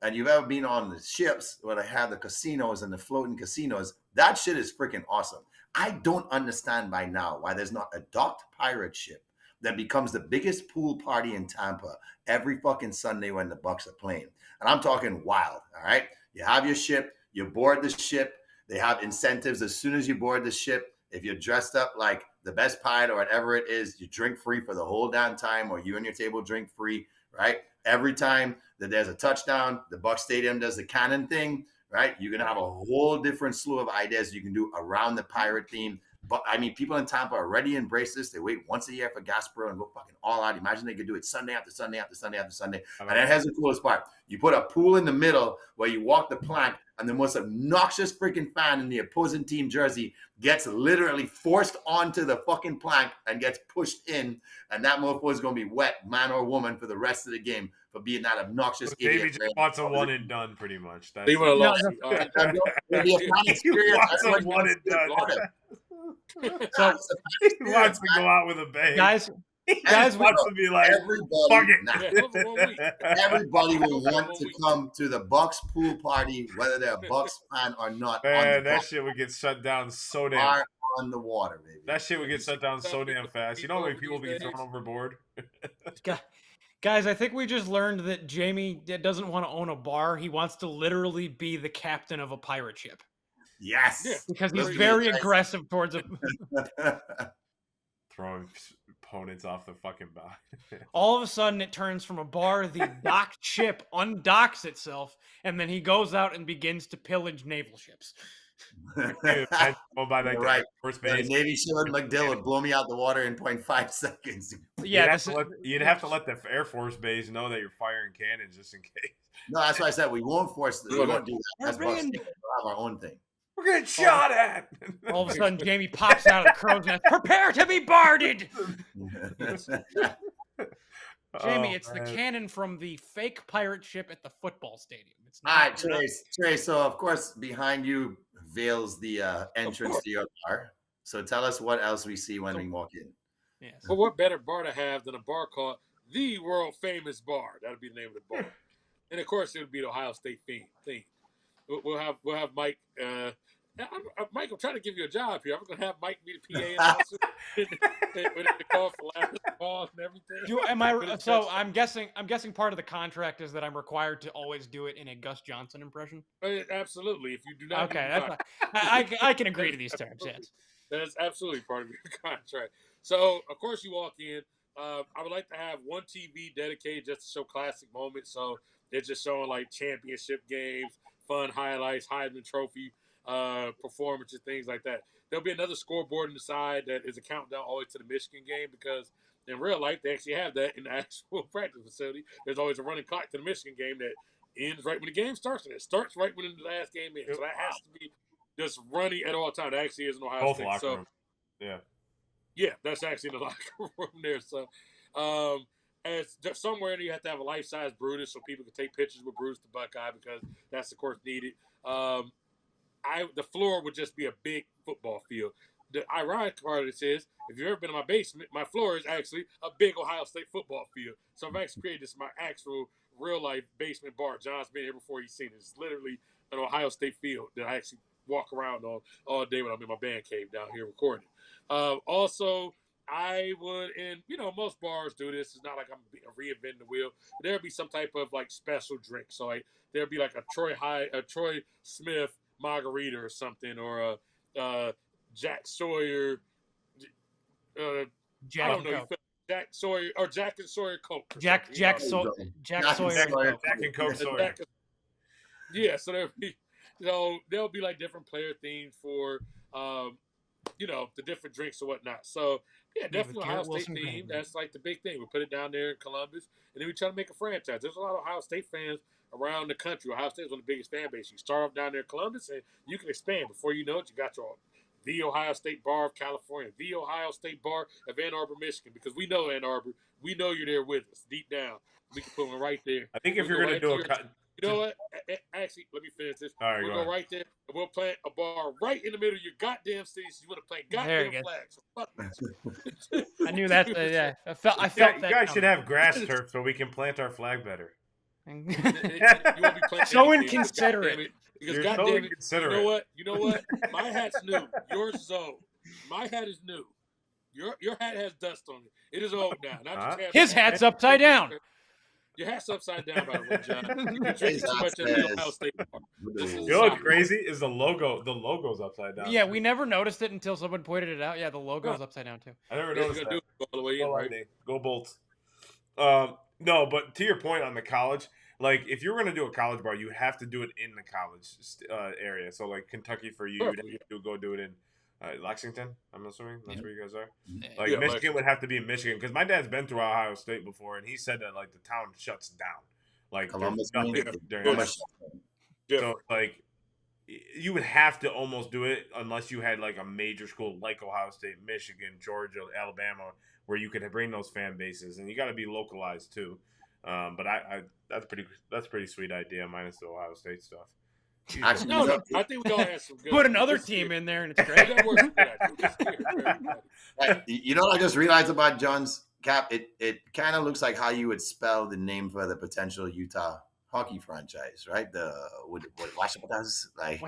and you've ever been on the ships where they have the casinos and the floating casinos, that shit is freaking awesome. I don't understand by now why there's not a docked pirate ship that becomes the biggest pool party in Tampa every fucking Sunday when the Bucks are playing. And I'm talking wild, all right? You have your ship, you board the ship, they have incentives as soon as you board the ship. If you're dressed up like the best pirate or whatever it is, you drink free for the whole damn time, or you and your table drink free, right? Every time that there's a touchdown, the Bucks Stadium does the cannon thing, right? You're going to have a whole different slew of ideas you can do around the pirate theme. But, I mean, people in Tampa already embrace this. They wait once a year for Gasparilla and go fucking all out. Imagine they could do it Sunday after Sunday after Sunday after Sunday. And that has the coolest part. You put a pool in the middle where you walk the plank, and the most obnoxious freaking fan in the opposing team jersey gets literally forced onto the fucking plank and gets pushed in. And that motherfucker is going to be wet, man or woman, for the rest of the game for being that obnoxious idiot. David just wants a one and done, pretty much. He would have lost. He wants a one and done. So he wants to go out with a bang. Guys wants to be like, fuck it. Everybody will want to come to the Bucks pool party, whether they're a Bucks fan or not. Man, that shit would get shut down so damn. On the water, baby. That shit would get shut down so damn fast. You know how many people would be thrown overboard? Guys, I think we just learned that Jamie doesn't want to own a bar. He wants to literally be the captain of a pirate ship. Yes. Because he's very aggressive towards a... Throwing opponents off the fucking bow. All of a sudden, it turns from a bar, the docked ship undocks itself, and then he goes out and begins to pillage naval ships. By that right. First base. The Navy ship McDill would blow me out the water in 0.5 seconds. Yeah, you'd have to let the Air Force base know that you're firing cannons just in case. No, that's why I said we won't force. We won't do that. That's we'll have our own thing. We're getting shot at. All of a sudden, Jamie pops out of the crow's nest. Prepare to be barded. Jamie, Oh, it's the man. cannon from the fake pirate ship at the football stadium. It's All not. right, Trace. So, of course, behind you veils the entrance course. to your bar. So, tell us what else we see when we walk in. Yes. But what better bar to have than a bar called the world famous bar? That'd be the name of the bar. And of course, it would be the Ohio State theme. We'll have Mike. Mike, I'm trying to give you a job here. I'm going to have Mike be the PA announcer when it call for last calls and everything. So I'm guessing part of the contract is that I'm required to always do it in a Gus Johnson impression. Absolutely. If you do not, okay, I can agree to these terms. Yes, that's absolutely part of your contract. So of course you walk in. I would like to have one TV dedicated just to show classic moments. So they're just showing like championship games, fun highlights, Heisman Trophy performances, things like that. There'll be another scoreboard on the side that is a countdown always to the Michigan game, because in real life they actually have that in the actual practice facility. There's always a running clock to the Michigan game that ends right when the game starts, and it starts right when the last game ends. So that has to be just running at all times. That actually is an Ohio Both State. locker So rooms. Yeah. Yeah, that's actually in the locker room there. So, as somewhere you have to have a life-size Brutus so people can take pictures with Brutus the Buckeye, because that's of course needed. The floor would just be a big football field. The ironic part of this is, if you've ever been in my basement, my floor is actually a big Ohio State football field. So I've actually created this my actual real-life basement bar. John's been here before he's seen it. It's literally an Ohio State field that I actually walk around on all day when I'm in my band cave down here recording. Also, I would, and most bars do this. It's not like I'm reinventing the wheel. There'll be some type of like special drink. So like there'll be like a Troy Smith margarita or something, or a Jack Sawyer. Jack I don't know. Jack Sawyer or Jack and Sawyer Coke. Jack Sawyer Jack and Coke Sawyer. Yeah, so there'll be like different player themes for the different drinks or whatnot. So yeah, definitely Ohio State theme. That's like the big thing. We put it down there in Columbus, and then we try to make a franchise. There's a lot of Ohio State fans around the country. Ohio State is one of the biggest fan bases. You start off down there in Columbus, and you can expand. Before you know it, you got the Ohio State Bar of California, the Ohio State Bar of Ann Arbor, Michigan, because we know Ann Arbor. We know you're there with us deep down. We can put one right there. I think if you're going to do you know what? Actually, let me finish this. All right, we'll go right there, and we'll plant a bar right in the middle of your goddamn city. So you want to plant goddamn flags. So I knew that. Yeah, I felt that. You guys should have grass turf so we can plant our flag better. You won't be so inconsiderate. Because goddamn it, you know what? My hat's new. Yours is old. My hat is new. Your hat has dust on it. It is old now. His hat's upside down. Your hat's upside down, by the way, John. You drink too much of the Ohio State bar. You know what's crazy is the logo. The logo's upside down. Yeah, we never noticed it until someone pointed it out. Yeah, the logo's upside down too. I never noticed that. All the way in, right? Go Bolts. No, but to your point on the college, like if you're gonna do a college bar, you have to do it in the college area. So like Kentucky for you, you'd have to go do it in Lexington. I'm assuming that's where you guys are. Like Michigan would have to be in Michigan, because my dad's been through Ohio State before, and he said that like the town shuts down. Like Columbus, so like you would have to almost do it unless you had like a major school like Ohio State, Michigan, Georgia, Alabama, where you could bring those fan bases, and you got to be localized too. But that's pretty sweet idea, minus the Ohio State stuff. Actually, no, I think we all have some good. Put another team in there, and it's great. You know what I just realized about John's cap? It kind of looks like how you would spell the name for the potential Utah hockey franchise, right? The what Washington's like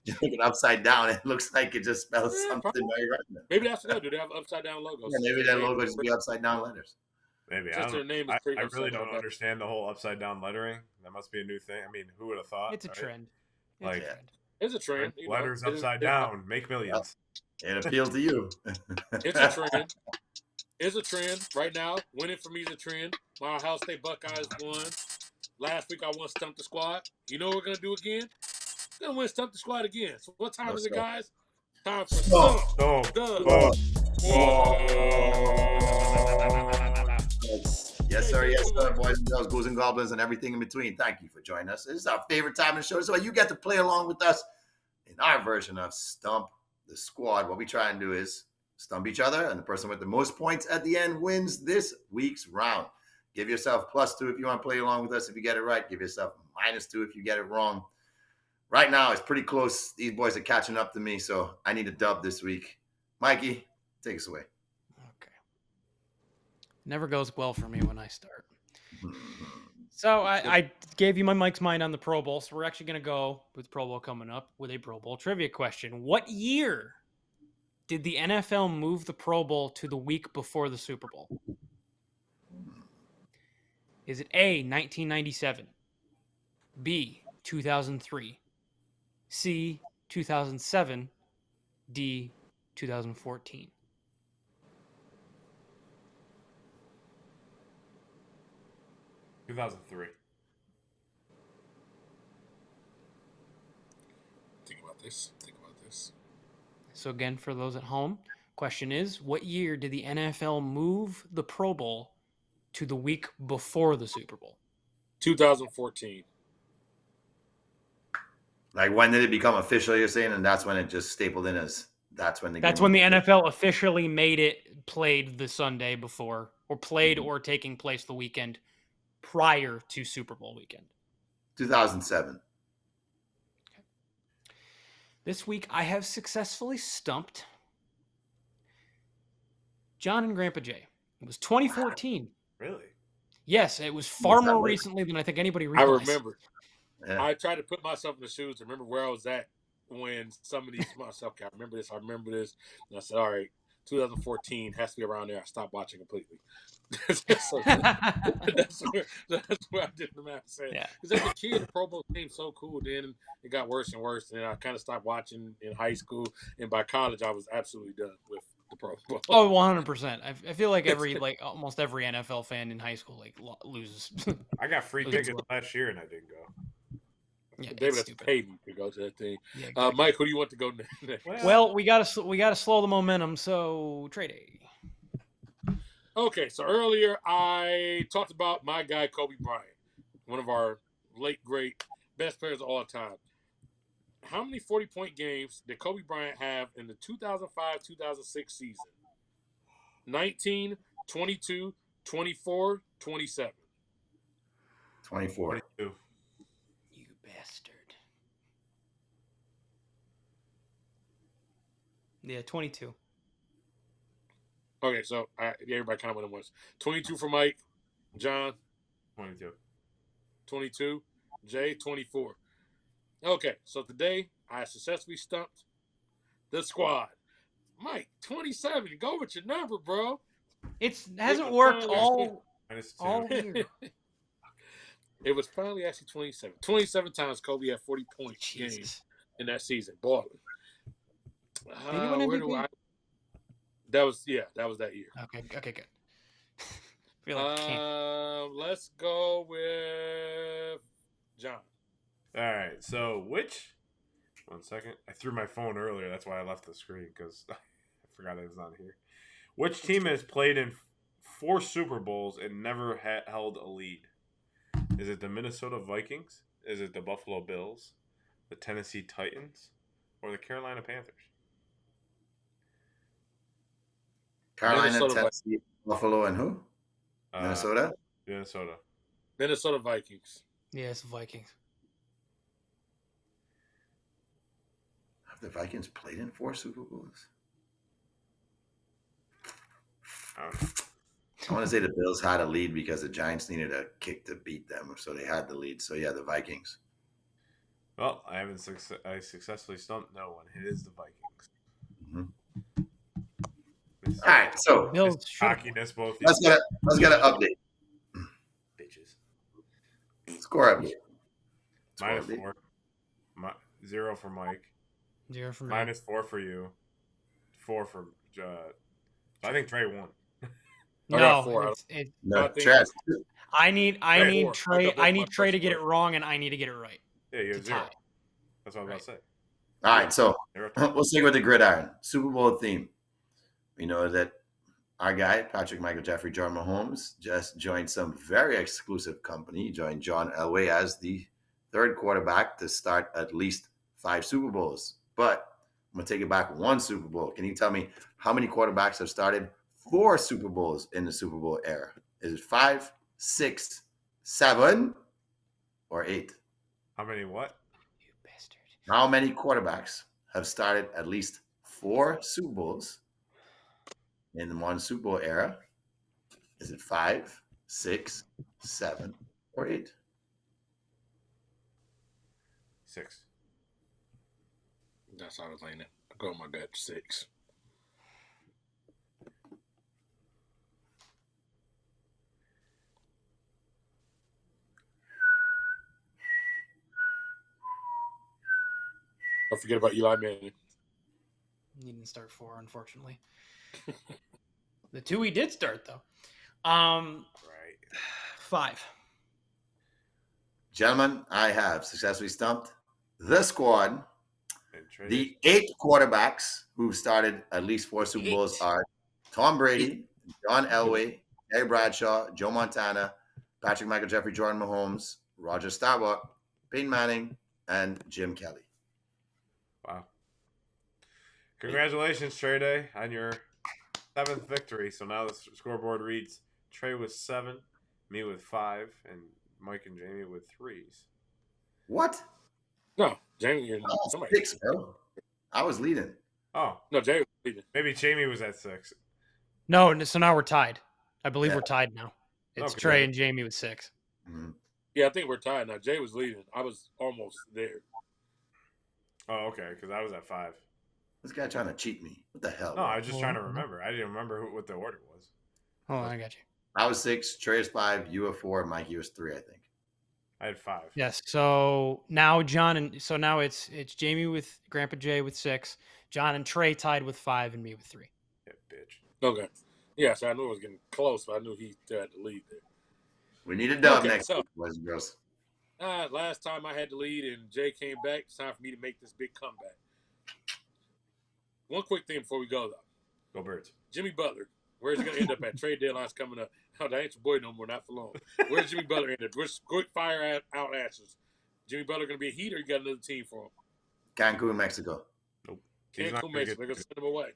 you look it upside down, it looks like it just spells something very right. Maybe that's what they do. They have upside down logos. Yeah, maybe that logo just be upside down letters. Maybe I really don't understand the whole upside down lettering. That must be a new thing. I mean, who would have thought? It's a trend. It's a trend. Letters upside down make millions. It appeals to you. It's a trend. It's a trend right now. Winning for me is a trend. My Ohio State Buckeyes won. Last week I won Stump the Squad. You know what we're gonna do again? We're gonna win Stump the Squad again. So what time is it, guys? Time for Stump. Yes, sir. Yes, sir. Boys and girls, ghouls and goblins, and everything in between. Thank you for joining us. This is our favorite time of the show. So you get to play along with us in our version of Stump the Squad. What we try and do is stump each other, and the person with the most points at the end wins this week's round. Give yourself +2 if you want to play along with us if you get it right. Give yourself -2 if you get it wrong. Right now, it's pretty close. These boys are catching up to me, so I need a dub this week. Mikey, take us away. Okay. Never goes well for me when I start. So I gave you my Mike's Mind on the Pro Bowl, so we're actually going to go with Pro Bowl coming up with a Pro Bowl trivia question. What year did the NFL move the Pro Bowl to the week before the Super Bowl? Is it A, 1997, B, 2003, C, 2007, D, 2014? Two 2003. Think about this. So again, for those at home, question is, what year did the NFL move the Pro Bowl to the week before the Super Bowl? 2014. Like, when did it become official, you're saying? And that's when it just stapled in as that's when the NFL officially made it played the Sunday before, or played or taking place the weekend prior to Super Bowl weekend. 2007. This week, I have successfully stumped John and Grandpa Jay. It was 2014. Really? Yes, it was far more recently than I think anybody realized. I remember. Yeah. I tried to put myself in the shoes to remember where I was at when some of these myself. I remember this. And I said, all right, 2014 has to be around there. I stopped watching completely. So, that's where I did the math. Yeah. Because as a kid, the Pro Bowl seemed so cool. Then it got worse and worse. And I kind of stopped watching in high school. And by college, I was absolutely done with the Pro Bowl. Oh, 100%. I feel like almost every NFL fan in high school loses. I got free tickets last year and I didn't go. Yeah, David has to pay me to go to that thing. Yeah, exactly. Mike, who do you want to go next? Well, we gotta slow the momentum. So trade A. Okay, so earlier I talked about my guy Kobe Bryant, one of our late great best players of all time. How many 40-point games did Kobe Bryant have in the 2005-2006 season? 19, 22, 24, 27. 24. 22. You bastard. Yeah, 22. Okay, so everybody kind of went at once. 22 for Mike, John. 22. 22, Jay, 24. Okay, so today I successfully stumped the squad. Mike, 27. Go with your number, bro. It hasn't worked all year. It was finally actually 27. 27 times Kobe had 40-point games in that season. Balling. Did he win MVP? That was that year. Okay, good. I feel like I can't. Let's go with John. All right. So one second. I threw my phone earlier. That's why I left the screen because I forgot it was not here. Which team has played in 4 Super Bowls and never held a lead? Is it the Minnesota Vikings? Is it the Buffalo Bills, the Tennessee Titans, or the Carolina Panthers? Carolina, Tennessee, Buffalo, and who? Minnesota? Minnesota Vikings. Yeah, it's the Vikings. Have the Vikings played in 4 Super Bowls? I want to say the Bills had a lead because the Giants needed a kick to beat them, so they had the lead. So, yeah, the Vikings. Well, I successfully stumped no one. It is the Vikings. Mm-hmm. All right, so cockiness, both. Let's get an update. Bitches. Score update. -4. 0 for Mike. 0 for me. -4 for you. 4 for I think Trey won. No, Trey. I need Trey to get it wrong, and I need to get it right. Yeah, you have 0. That's what I was about to say. All right, so we'll stick with the gridiron. Super Bowl theme. We know that our guy, Patrick Michael Jeffrey John Mahomes, just joined some very exclusive company. He joined John Elway as the 3rd quarterback to start at least 5 Super Bowls. But I'm going to take it back 1 Super Bowl. Can you tell me how many quarterbacks have started 4 Super Bowls in the Super Bowl era? Is it 5, 6, 7, or 8? How many what? You bastard. How many quarterbacks have started at least 4 Super Bowls in the modern Super Bowl era? Is it 5, 6, 7, or 8? 6. That's how I was laying it. I go with my gut 6. Don't forget about Eli Manning. He didn't start 4, unfortunately. The 2 he did start though. Right. 5. Gentlemen, I have successfully stumped the squad. And traded. The 8 quarterbacks who started at least 4 Super Bowls are Tom Brady, John Elway, Terry Bradshaw, Joe Montana, Patrick Michael Jeffrey, Jordan Mahomes, Roger Staubach, Peyton Manning, and Jim Kelly. Wow. Congratulations, Trey Day, on your 7th victory. So now the scoreboard reads Trey with 7, me with 5, and Mike and Jamie with 3s. What? No, Jamie, you're Oh, somebody. 6, bro. I was leading. Oh, No, Jamie was leading. maybe Jamie was at 6. No, so now we're tied. I believe Yeah. we're tied now. It's Okay. Trey and Jamie with 6. Mm-hmm. Yeah, I think we're tied now. Jay was leading. I was almost there. Oh, okay, because I was at 5. This guy trying to cheat me. What the hell? No, bro? I was just trying to remember. I didn't remember what the order was. Oh, I got you. I was 6, Trey was 5, you were 4, Mikey was 3, I think. I had 5. Yes. So now now it's Jamie with Grandpa Jay with 6, John and Trey tied with 5, and me with 3. Yeah, bitch. Okay. Yeah, so I knew it was getting close, but I knew he still had to lead there. We need a dub Okay, next so- week, boys and girls. Last time I had to lead and Jay came back. It's time for me to make this big comeback. One quick thing before we go, though. Go Birds. Jimmy Butler. Where's he going to end up at? Trade deadline's coming up. Oh, that ain't your boy no more, not for long. Where's Jimmy Butler end up? Where's quick fire out answers? Jimmy Butler going to be a Heat or you got another team for him? Cancun, Mexico. He's not Cancun, gonna Mexico. They're going to send him away.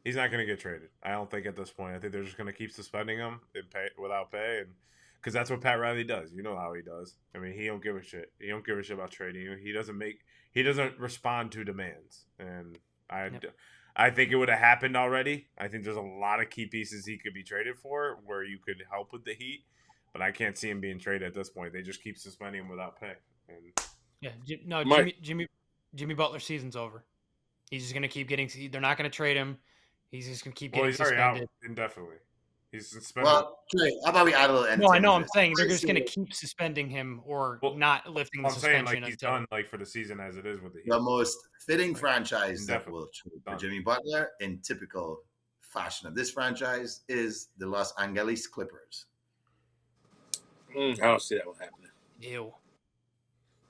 He's not going to get traded. I don't think at this point. I think they're just going to keep suspending him and pay without pay, and because that's what Pat Riley does. You know how he does. I mean, he don't give a shit. He don't give a shit about trading you. He doesn't respond to demands, and I think it would have happened already. I think there's a lot of key pieces he could be traded for where you could help with the Heat, but I can't see him being traded at this point. They just keep suspending him without pay. And Yeah. Jimmy Butler's season's over. He's just gonna keep getting. They're not gonna trade him. He's just gonna keep getting he's already suspended. out indefinitely. He's suspended. Well, Trey, how about we add a little No, I entertainment know. to I'm this? saying they're just gonna keep suspending him or not lifting the I'm saying suspension like he's until. done like for the season as it is with the Heat. The most fitting franchise that Definitely. will trade for Done. Jimmy Butler in typical fashion of this franchise is the Los Angeles Clippers. I don't see that one happening. Ew.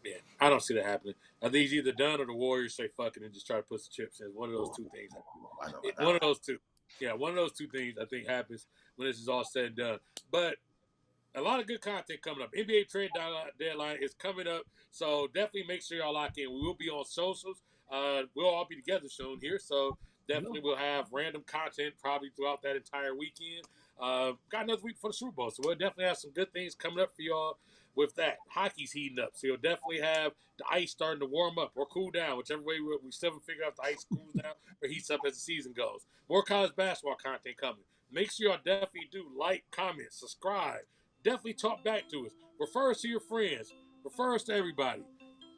Yeah, I don't see that happening. I think he's either done or the Warriors say fuck it and just try to put some chips in. One of those two things. I know about that. One of those two. Yeah, one of those two things I think happens when this is all said and done. But a lot of good content coming up. NBA trade deadline is coming up, so definitely make sure y'all lock in. We will be on socials. We'll all be together soon here, so definitely we'll have random content probably throughout that entire weekend. Got another week for the Super Bowl, so we'll definitely have some good things coming up for y'all with that. Hockey's heating up, so you'll definitely have the ice starting to warm up or cool down, whichever way we still haven't figured out if the ice cools down or heats up as the season goes. More college basketball content coming. Make sure y'all definitely do like, comment, subscribe. Definitely talk back to us. Refer us to your friends. Refer us to everybody.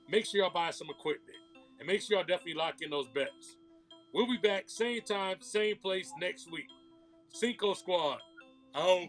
Make sure y'all buy some equipment. And make sure y'all definitely lock in those bets. We'll be back same time, same place next week. Cinco Squad. Out.